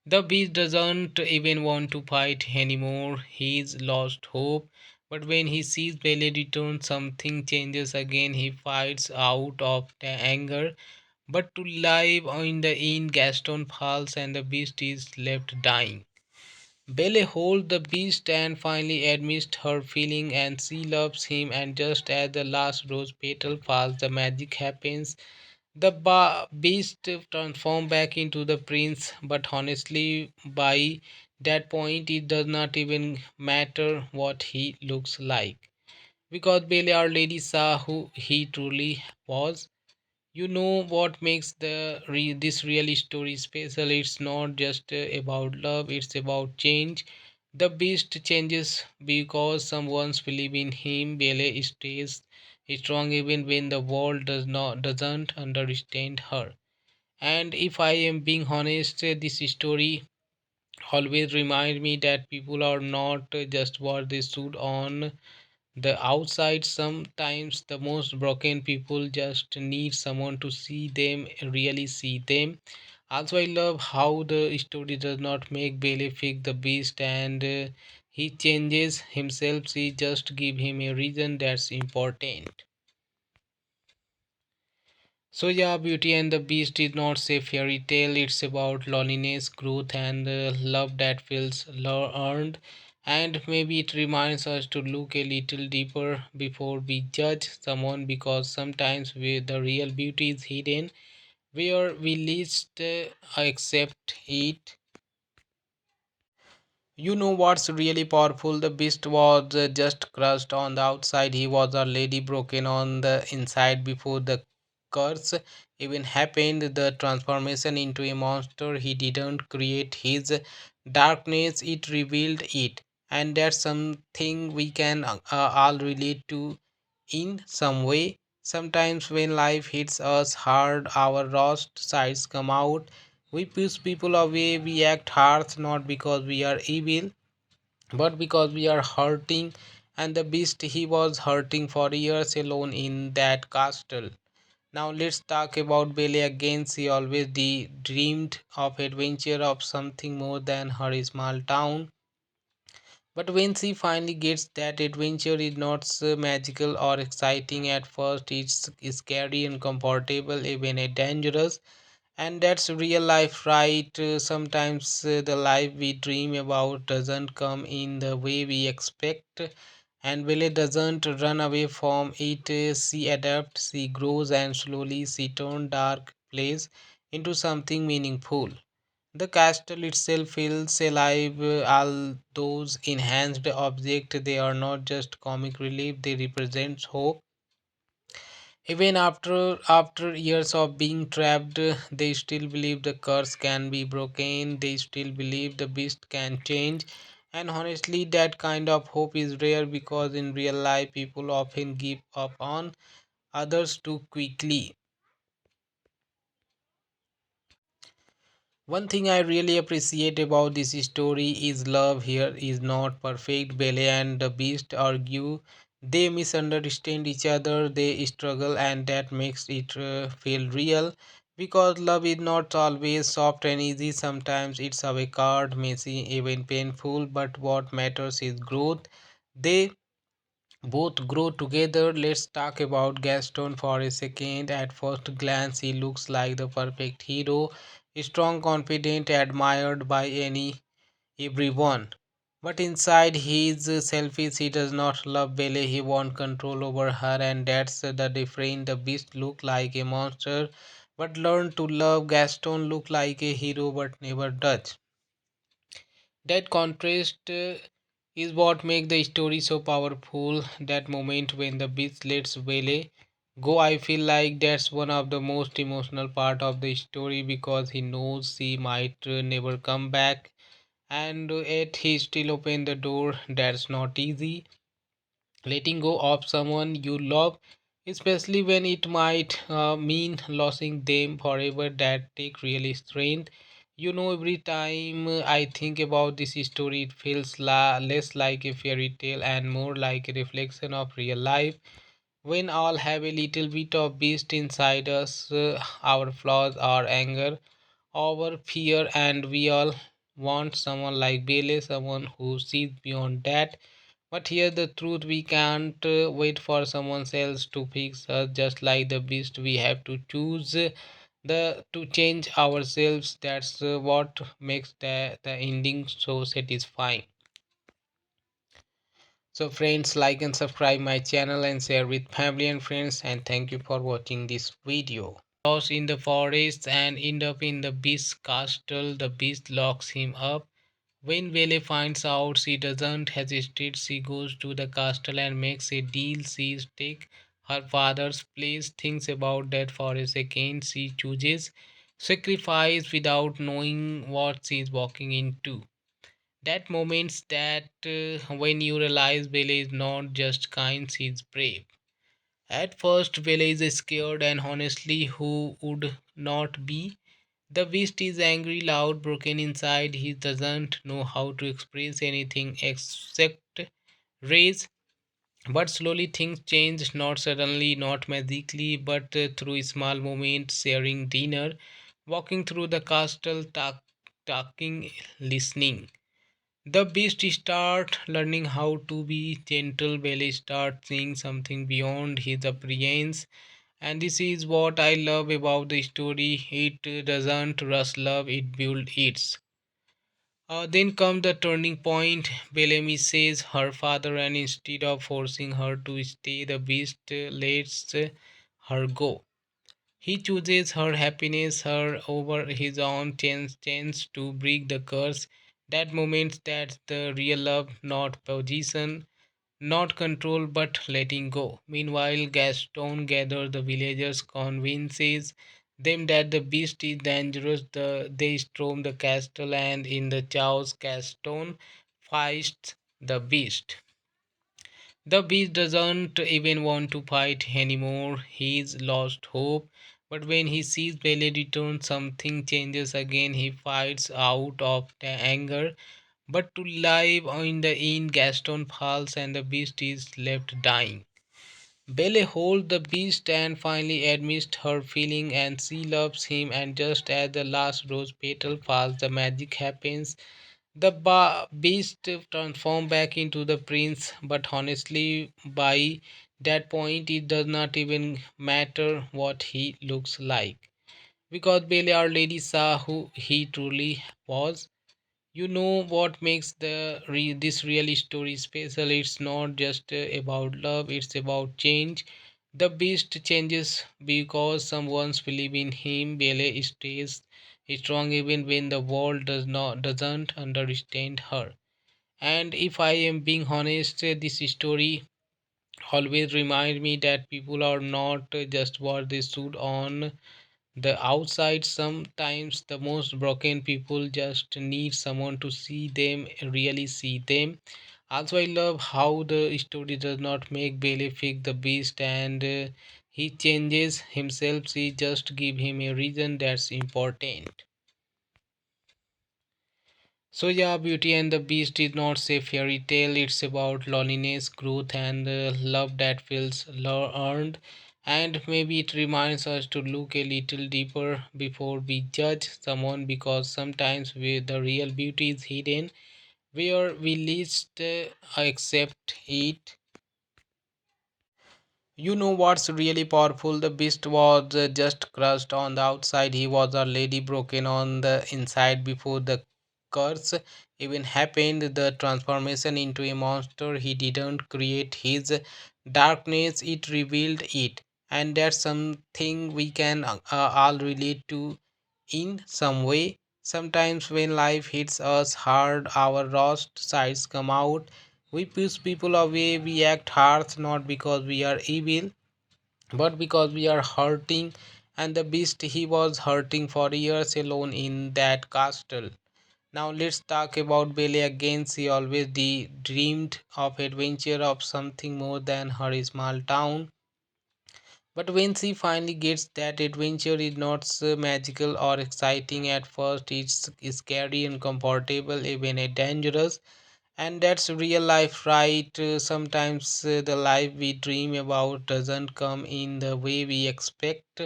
The beast doesn't even want to fight anymore. He's lost hope. But when he sees Belle return, something changes again. He fights out of the anger. But to live in the end, Gaston falls and the beast is left dying. Belle holds the beast and finally admits her feeling, and she loves him. And just as the last rose petal falls, the magic happens. The beast transforms back into the prince, but honestly, by that point, it does not even matter what he looks like. Because Belle Our Lady saw who he truly was. What makes this really story special? It's not just about love; it's about change. The beast changes because someone's believe in him. Belle stays strong even when the world doesn't understand her. And if I am being honest, this story always remind me that people are not just what they should on the outside. Sometimes the most broken people just need someone to see them, really see them. Also, I love how the story does not make Bailey fix the beast, and he changes himself. She just give him a reason. That's important. So yeah, Beauty and the Beast is not a fairy tale. It's about loneliness, growth, and love that feels earned. And maybe it reminds us to look a little deeper before we judge someone, because sometimes the real beauty is hidden where we least accept it. You know what's really powerful? The beast was just crushed on the outside. He was already broken on the inside before the curse even happened. The transformation into a monster, he didn't create his darkness, it revealed it. And that's something we can all relate to in some way. Sometimes when life hits us hard, our roast sides come out. We push people away, we act harsh not because we are evil, but because we are hurting. And the beast, he was hurting for years alone in that castle. Now let's talk about Belle again. She always dreamed of adventure, of something more than her small town. But when she finally gets that adventure, is not so magical or exciting at first. It's scary, uncomfortable, even dangerous. And that's real life, right? Sometimes the life we dream about doesn't come in the way we expect. And Belle doesn't run away from it. She adapts, she grows, and slowly she turns dark place into something meaningful. The castle itself feels alive. All those enhanced objects, they are not just comic relief, they represent hope. Even after years of being trapped, they still believe the curse can be broken. They still believe the beast can change. And honestly, that kind of hope is rare, because in real life, people often give up on others too quickly. One thing I really appreciate about this story is love here is not perfect. Belle and the Beast argue, they misunderstand each other, they struggle, and that makes it feel real. Because love is not always soft and easy, sometimes it's awkward, messy, even painful, but what matters is growth. They both grow together. Let's talk about Gaston for a second. At first glance, he looks like the perfect hero, strong, confident, admired by everyone. But inside, he is selfish. He does not love Belle. He wants control over her, and that's the difference. The beast look like a monster, but learn to love. Gaston look like a hero, but never does. That contrast is what makes the story so powerful. That moment when the beast lets Belle go, I feel like that's one of the most emotional part of the story, because he knows she might never come back, and yet he still open the door. That's not easy. Letting go of someone you love, especially when it might mean losing them forever, that take really strength. Every time I think about this story, it feels less like a fairy tale and more like a reflection of real life. When all have a little bit of beast inside us, our flaws, our anger, our fear, and we all want someone like Bele, someone who sees beyond that. But here the truth, we can't wait for someone else to fix us. Just like the beast, we have to choose the to change ourselves. That's what makes the ending so satisfying. So friends, like and subscribe my channel and share with family and friends, and thank you for watching this video. Lost in the forest and end up in the beast's castle. The beast locks him up. When Belle finds out, she doesn't hesitate. She goes to the castle and makes a deal. She takes her father's place, thinks about that for a second. She chooses sacrifice without knowing what she is walking into. That moments that when you realize Belle is not just kind, she is brave. At first, Belle is scared, and honestly, who would not be? The beast is angry, loud, broken inside. He doesn't know how to express anything except rage. But slowly things change, not suddenly, not magically, but through small moments, sharing dinner, walking through the castle, talking, listening. The beast start learning how to be gentle. Belle start seeing something beyond his appearance, And this is what I love about the story. It doesn't rush love, it builds it. Then comes the turning point. Bellamy says her father, and instead of forcing her to stay, the beast lets her go. He chooses her happiness, her over his own chance to break the curse. That moment, that's the real love, not position, not control, but letting go. Meanwhile, Gaston gathers the villagers, convinces them that the beast is dangerous. They storm the castle, and in the chaos, Gaston fights the beast. The beast doesn't even want to fight anymore. He's lost hope. But when he sees Belle return, something changes again. He fights out of the anger. But to live in the end, Gaston falls and the beast is left dying. Belle holds the beast and finally admits her feeling and she loves him. And just as the last rose petal falls, the magic happens. The beast transforms back into the prince, but honestly, by that point, it does not even matter what he looks like. Because Belle Our Lady saw who he truly was. You know what makes this really story special? It's not just about love, it's about change. The beast changes because someone's believe in him. Belle stays strong even when the world doesn't understand her. And if I am being honest, this story always remind me that people are not just what they should on the outside. Sometimes the most broken people just need someone to see them, really see them. Also, I love how the story does not make Bailey fix the beast and he changes himself. She just give him a reason that's important. So yeah, Beauty and the Beast is not a fairy tale. It's about loneliness, growth, and love that feels earned. And maybe it reminds us to look a little deeper before we judge someone, because sometimes the real beauty is hidden where we least accept it. You know what's really powerful? The beast was just crushed on the outside. He was already broken on the inside before the curse even happened. The transformation into a monster, he didn't create his darkness, it revealed it. And that's something we can all relate to in some way. Sometimes when life hits us hard, our rust sides come out. We push people away, we act harsh not because we are evil, but because we are hurting. And the beast, he was hurting for years alone in that castle. Now let's talk about Belle again. She always dreamed of adventure, of something more than her small town. But when she finally gets that adventure, is not so magical or exciting at first. It's scary, uncomfortable, even dangerous. And that's real life, right? Sometimes the life we dream about doesn't come in the way we expect.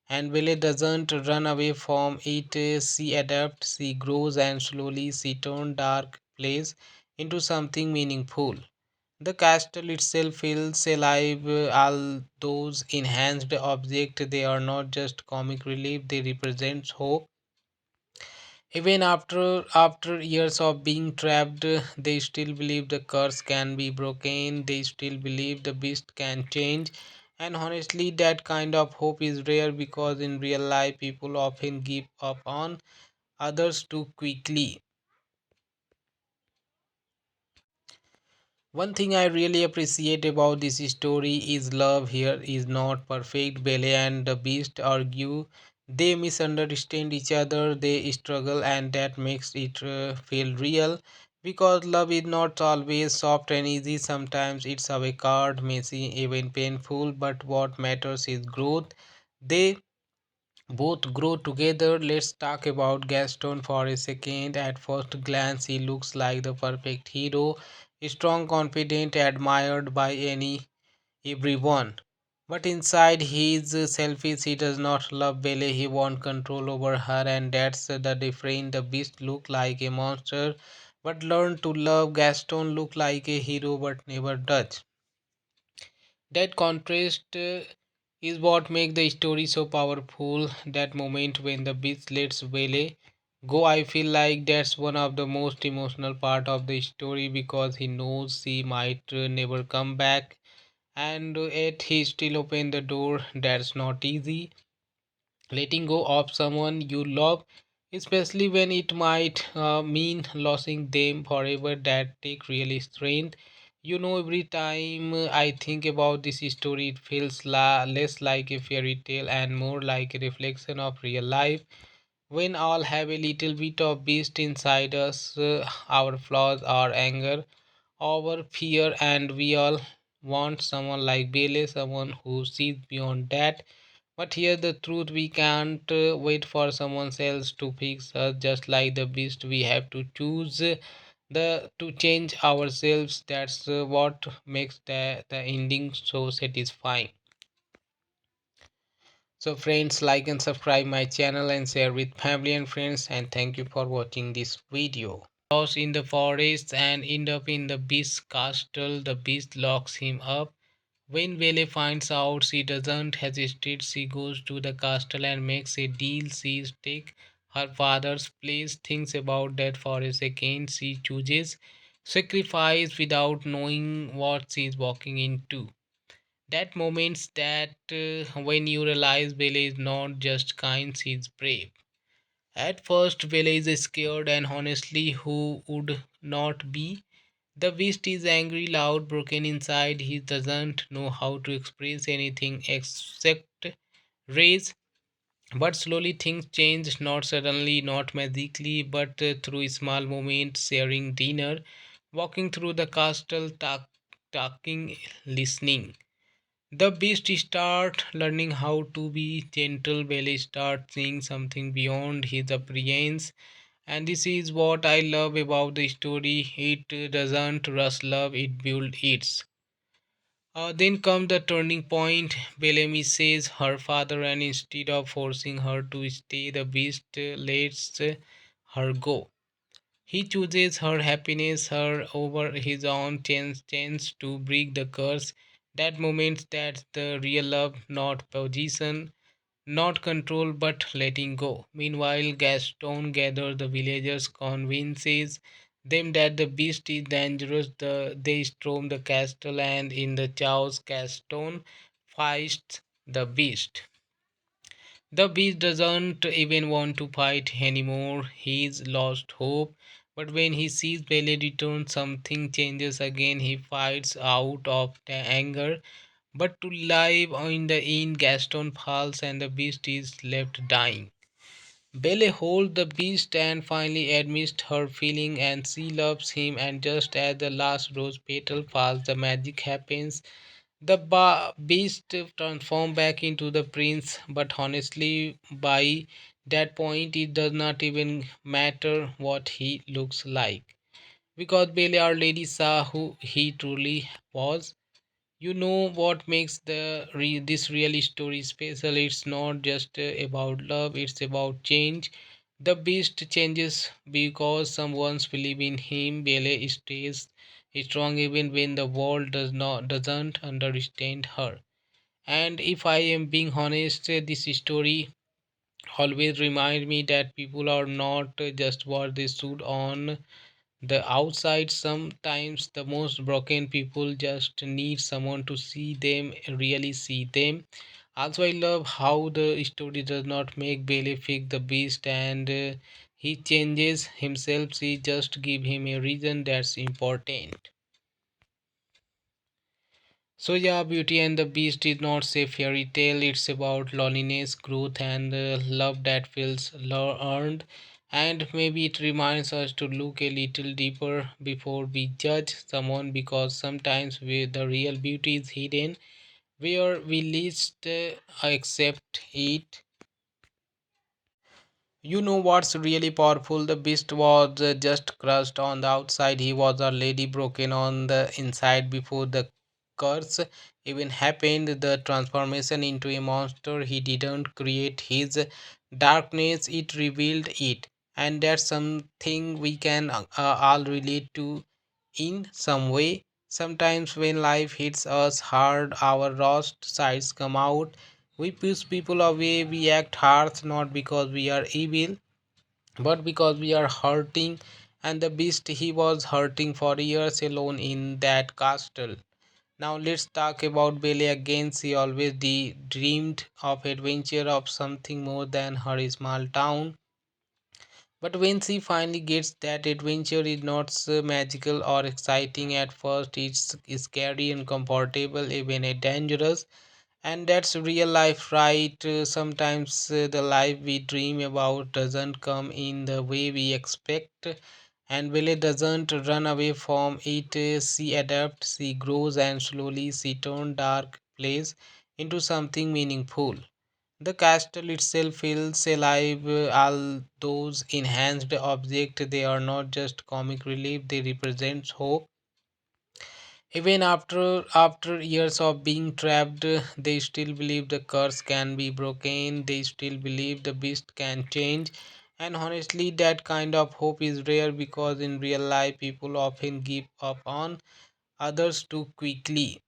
And Belle doesn't run away from it. She adapts, she grows, and slowly she turns dark place into something meaningful. The castle itself feels alive. All those enhanced objects, they are not just comic relief, they represent hope. Even after years of being trapped, they still believe the curse can be broken. They still believe the beast can change. And honestly, that kind of hope is rare, because in real life, people often give up on others too quickly. One thing I really appreciate about this story is love here is not perfect. Belle and the Beast argue, they misunderstand each other, they struggle, and that makes it feel real. Because love is not always soft and easy, sometimes it's awkward, messy, even painful, but what matters is growth. They both grow together. Let's talk about Gaston for a second. At first glance, he looks like the perfect hero, strong, confident, admired by everyone. But inside, he is selfish. He does not love Belle. He wants control over her, and that's the difference. The beast look like a monster, but learn to love. Gaston look like a hero, but never does. That contrast is what makes the story so powerful. That moment when the beast lets Vele go, I feel like that's one of the most emotional part of the story because he knows he might never come back, and yet he still open the door. That's not easy. Letting go of someone you love, especially when it might mean losing them forever, that take really strength. Every time I think about this story, it feels less like a fairy tale and more like a reflection of real life. When all have a little bit of beast inside us, our flaws, our anger, our fear, and we all want someone like Bailey, someone who sees beyond that. But here the truth, we can't wait for someone else to fix us. Just like the beast, we have to choose the to change ourselves. That's what makes the ending so satisfying. So friends, like and subscribe my channel and share with family and friends, and thank you for watching this video. Lost in the forest and end up in the beast's castle. The beast locks him up. When Vele finds out, she doesn't hesitate. She goes to the castle and makes a deal. She takes her father's place, thinks about that for a second. She chooses sacrifice without knowing what she is walking into. That moments that when you realize Vele is not just kind, she is brave. At first, Vele is scared, and honestly, who would not be? The beast is angry, loud, broken inside. He doesn't know how to express anything except rage. But slowly things change, not suddenly, not magically, but through small moments, sharing dinner, walking through the castle, talking, listening. The beast start learning how to be gentle. Belly start seeing something beyond his appearance, and this is what I love about the story. It doesn't rush love; it builds it. Then comes the turning point. Bellamy says her father, and instead of forcing her to stay, the beast lets her go. He chooses her happiness, her over his own chance to break the curse. That moment, that's the real love, not position, not control, but letting go. Meanwhile, Gaston gathers the villagers, convinces them that the beast is dangerous. They storm the castle, and in the chaos, Gaston fights the beast. The beast doesn't even want to fight anymore. He's lost hope. But when he sees Belle return, something changes again. He fights out of the anger. But to live in the end, Gaston falls and the beast is left dying. Belle holds the beast and finally admits her feeling, and she loves him. And just as the last rose petal falls, the magic happens. The beast transforms back into the prince, but honestly, by that point, it does not even matter what he looks like. Because Belle Our Lady saw who he truly was. What makes this really story special? It's not just about love; it's about change. The beast changes because someone's believe in him. Belle stays strong even when the world doesn't understand her. And if I am being honest, this story always remind me that people are not just what they should on the outside. Sometimes the most broken people just need someone to see them, really see them. Also, I love how the story does not make Bailey fix the beast, and he changes himself. She just give him a reason. That's important. So yeah, Beauty and the Beast is not a fairy tale. It's about loneliness, growth, and love that feels earned. And maybe it reminds us to look a little deeper before we judge someone, because sometimes the real beauty is hidden where we least accept it. What's really powerful? The beast was just crushed on the outside. He was already broken on the inside before the curse even happened. The transformation into a monster, he didn't create his darkness, it revealed it. And that's something we can all relate to in some way. Sometimes when life hits us hard, our worst sides come out. We push people away, we act harsh not because we are evil, but because we are hurting. And the beast, he was hurting for years alone in that castle. Now let's talk about Belle again. She always dreamed of adventure, of something more than her small town. But when she finally gets that adventure, is not so magical or exciting at first. It's scary, uncomfortable, even dangerous. And that's real life, right? Sometimes the life we dream about doesn't come in the way we expect. And Belle doesn't run away from it. She adapts, she grows, and slowly she turns dark place into something meaningful. The castle itself feels alive. All those enhanced objects, they are not just comic relief, they represent hope. Even after years of being trapped, they still believe the curse can be broken. They still believe the beast can change. And honestly, that kind of hope is rare because in real life, people often give up on others too quickly.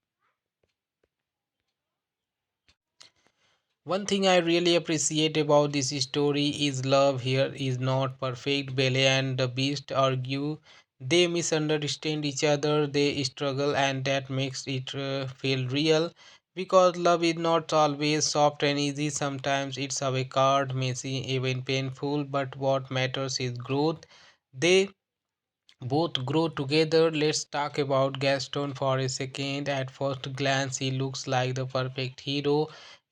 One thing I really appreciate about this story is love here is not perfect. Belle and the Beast argue, they misunderstand each other, they struggle, and that makes it feel real. Because love is not always soft and easy, sometimes it's awkward, messy, even painful, but what matters is growth. They both grow together. Let's talk about Gaston for a second. At first glance, he looks like the perfect hero,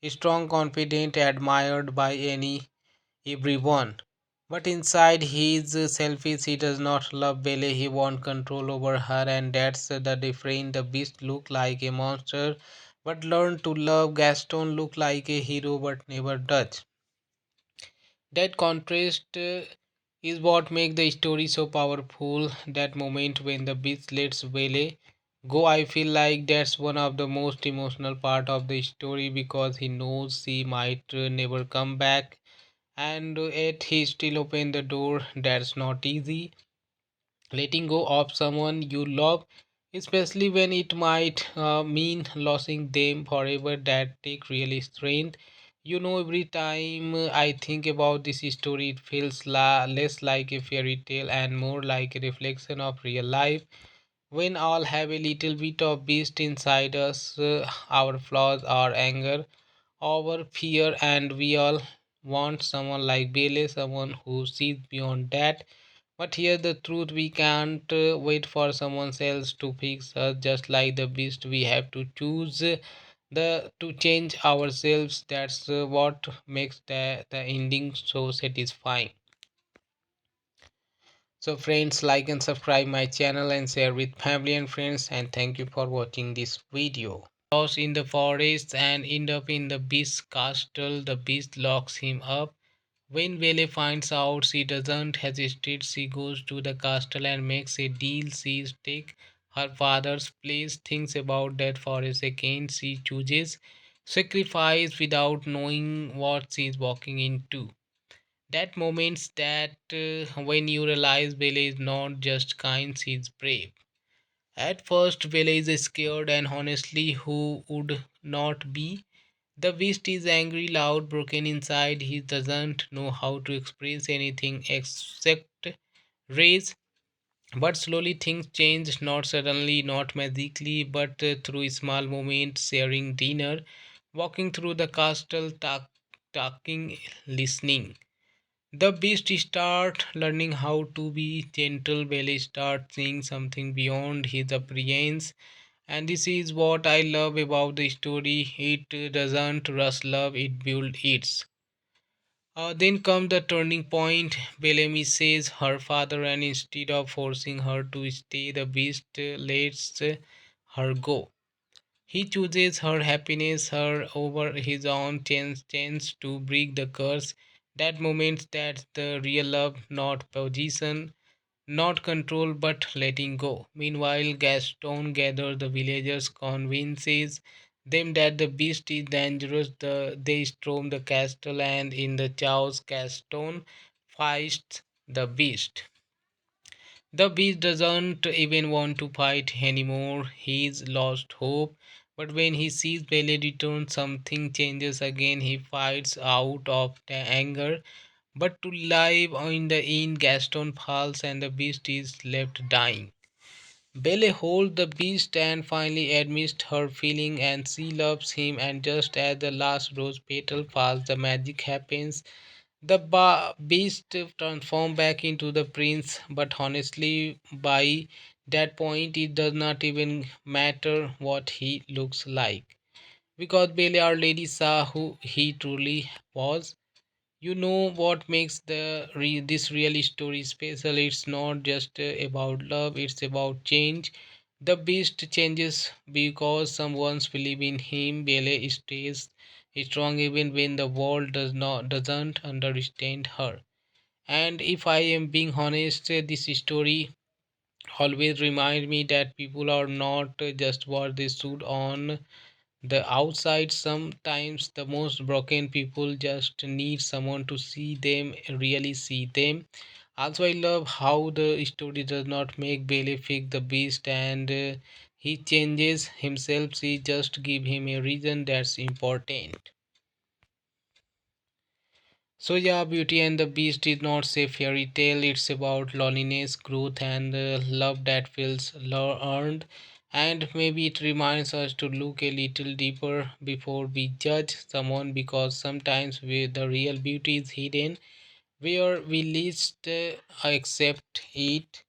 strong, confident, admired by everyone. But inside, he is selfish. He does not love Belle. He wants control over her, and that's the difference. The beast look like a monster, but learn to love. Gaston look like a hero, but never does. That contrast is what makes the story so powerful. That moment when the beast lets Vele go, I feel like that's one of the most emotional part of the story because he knows she might never come back, and yet he still open the door. That's not easy. Letting go of someone you love, especially when it might mean losing them forever, that take really strength. Every time I think about this story, it feels less like a fairy tale and more like a reflection of real life. When all have a little bit of beast inside us, our flaws, our anger, our fear, and we all want someone like Bele, someone who sees beyond that. But here the truth, we can't wait for someone else to fix us. Just like the beast, we have to choose the to change ourselves. That's what makes the ending so satisfying. So friends, like and subscribe my channel and share with family and friends, and thank you for watching this video. Lost in the forest and end up in the beast's castle. The beast locks him up. When Vele finds out, she doesn't hesitate. She goes to the castle and makes a deal. She takes her father's place, thinks about that for a second. She chooses sacrifice without knowing what she is walking into. That moments that when you realize Vele is not just kind, she is brave. At first, Vele is scared, and honestly, who would not be? The beast is angry, loud, broken inside. He doesn't know how to express anything except rage. But slowly things change, not suddenly, not magically, but through small moments, sharing dinner, walking through the castle, talking, listening. The beast start learning how to be gentle. Belly start seeing something beyond his appearance, and this is what I love about the story. It doesn't rush love; it builds it. Then comes the turning point. Bellamy says her father, and instead of forcing her to stay, the beast lets her go. He chooses her happiness, her over his own chance to break the curse. That moment, that's the real love, not position, not control, but letting go. Meanwhile, Gaston gathers the villagers, convinces them that the beast is dangerous. They storm the castle, and in the chaos, Gaston fights the beast. The beast doesn't even want to fight anymore. He's lost hope. But when he sees Belle return, something changes again. He fights out of the anger. But to live in the inn, Gaston falls and the beast is left dying. Belle holds the beast and finally admits her feeling and she loves him, and just as the last rose petal falls, the magic happens. The beast transforms back into the prince, but honestly, by that point, it does not even matter what he looks like. Because Belle Our Lady saw who he truly was. You know what makes this really story special? It's not just about love, it's about change. The beast changes because someone's believe in him. Belle stays strong even when the world doesn't understand her. And if I am being honest, this story always remind me that people are not just what they should on the outside. Sometimes the most broken people just need someone to see them, really see them. Also, I love how the story does not make Bailey fix the beast and he changes himself. She just give him a reason that's important. So yeah, Beauty and the Beast is not a fairy tale. It's about loneliness, growth, and love that feels earned. And maybe it reminds us to look a little deeper before we judge someone, because sometimes the real beauty is hidden where we least accept it.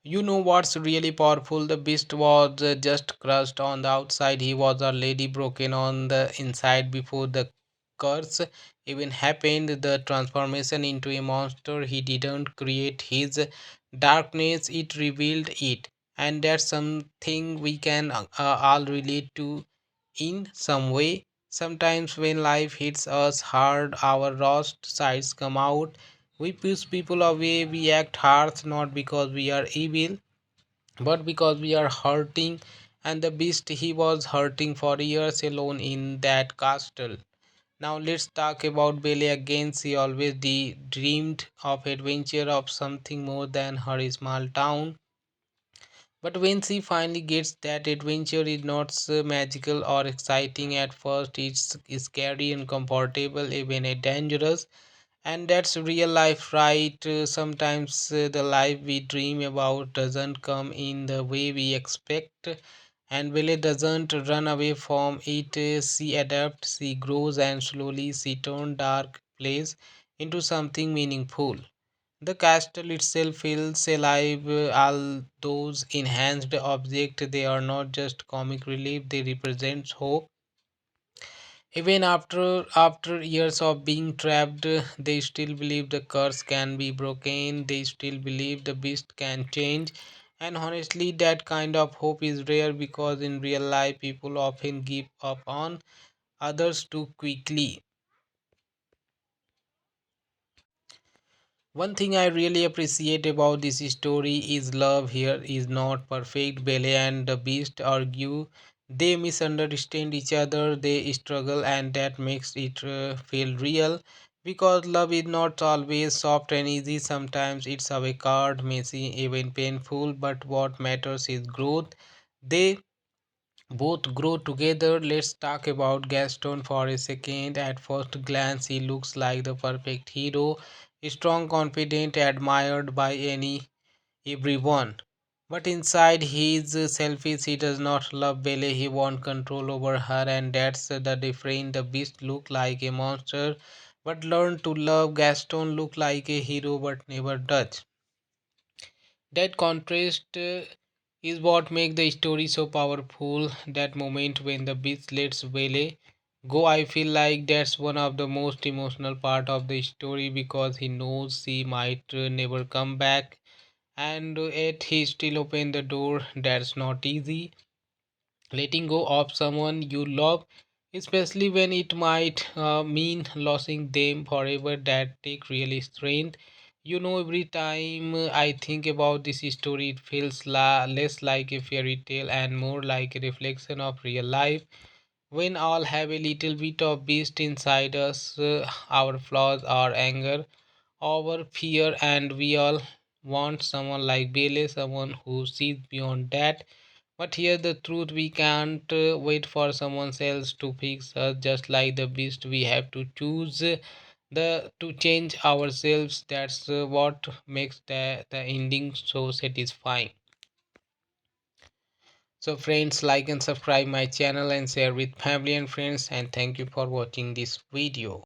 You know what's really powerful? The beast was just crushed on the outside. He was already broken on the inside before the curse even happened. The transformation into a monster, he didn't create his darkness, it revealed it. And that's something we can all relate to in some way. Sometimes when life hits us hard, our worst sides come out. We push people away, we act harsh not because we are evil, but because we are hurting. And the beast, he was hurting for years alone in that castle. Now let's talk about Belle again. She always dreamed of adventure, of something more than her small town. But when she finally gets that adventure, is not so magical or exciting at first. It's scary, uncomfortable, even dangerous. And that's real life, right? Sometimes the life we dream about doesn't come in the way we expect, and Belle doesn't run away from it. She adapts, she grows, and slowly she turns dark place into something meaningful. The castle itself feels alive. All those enhanced objects, they are not just comic relief, they represent hope. Even after years of being trapped, they still believe the curse can be broken. They still believe the beast can change. And honestly, that kind of hope is rare, because in real life, people often give up on others too quickly. One thing I really appreciate about this story is love here is not perfect. Belle and the Beast argue, they misunderstand each other, they struggle, and that makes it feel real. Because love is not always soft and easy, sometimes it's awkward, messy, even painful, but what matters is growth. They both grow together. Let's talk about Gaston for a second. At first glance, he looks like the perfect hero, strong, confident, admired by everyone. But inside, he is selfish. He does not love Belle. He wants control over her, and that's the difference. The beast look like a monster, but learn to love. Gaston look like a hero, but never does. That contrast is what makes the story so powerful. That moment when the beast lets Belle go, I feel like that's one of the most emotional part of the story, because he knows she might never come back, and yet he still open the door. That's not easy. Letting go of someone you love, especially when it might mean losing them forever, that take really strength. Every time I think about this story, it feels less like a fairy tale and more like a reflection of real life. When all have a little bit of beast inside us, our flaws, our anger, our fear, and we all want someone like Bailey, someone who sees beyond that. But here's the truth, we can't wait for someone else to fix us. Just like the beast, we have to choose the to change ourselves. That's what makes the ending so satisfying. So friends, like and subscribe my channel and share with family and friends, and thank you for watching this video.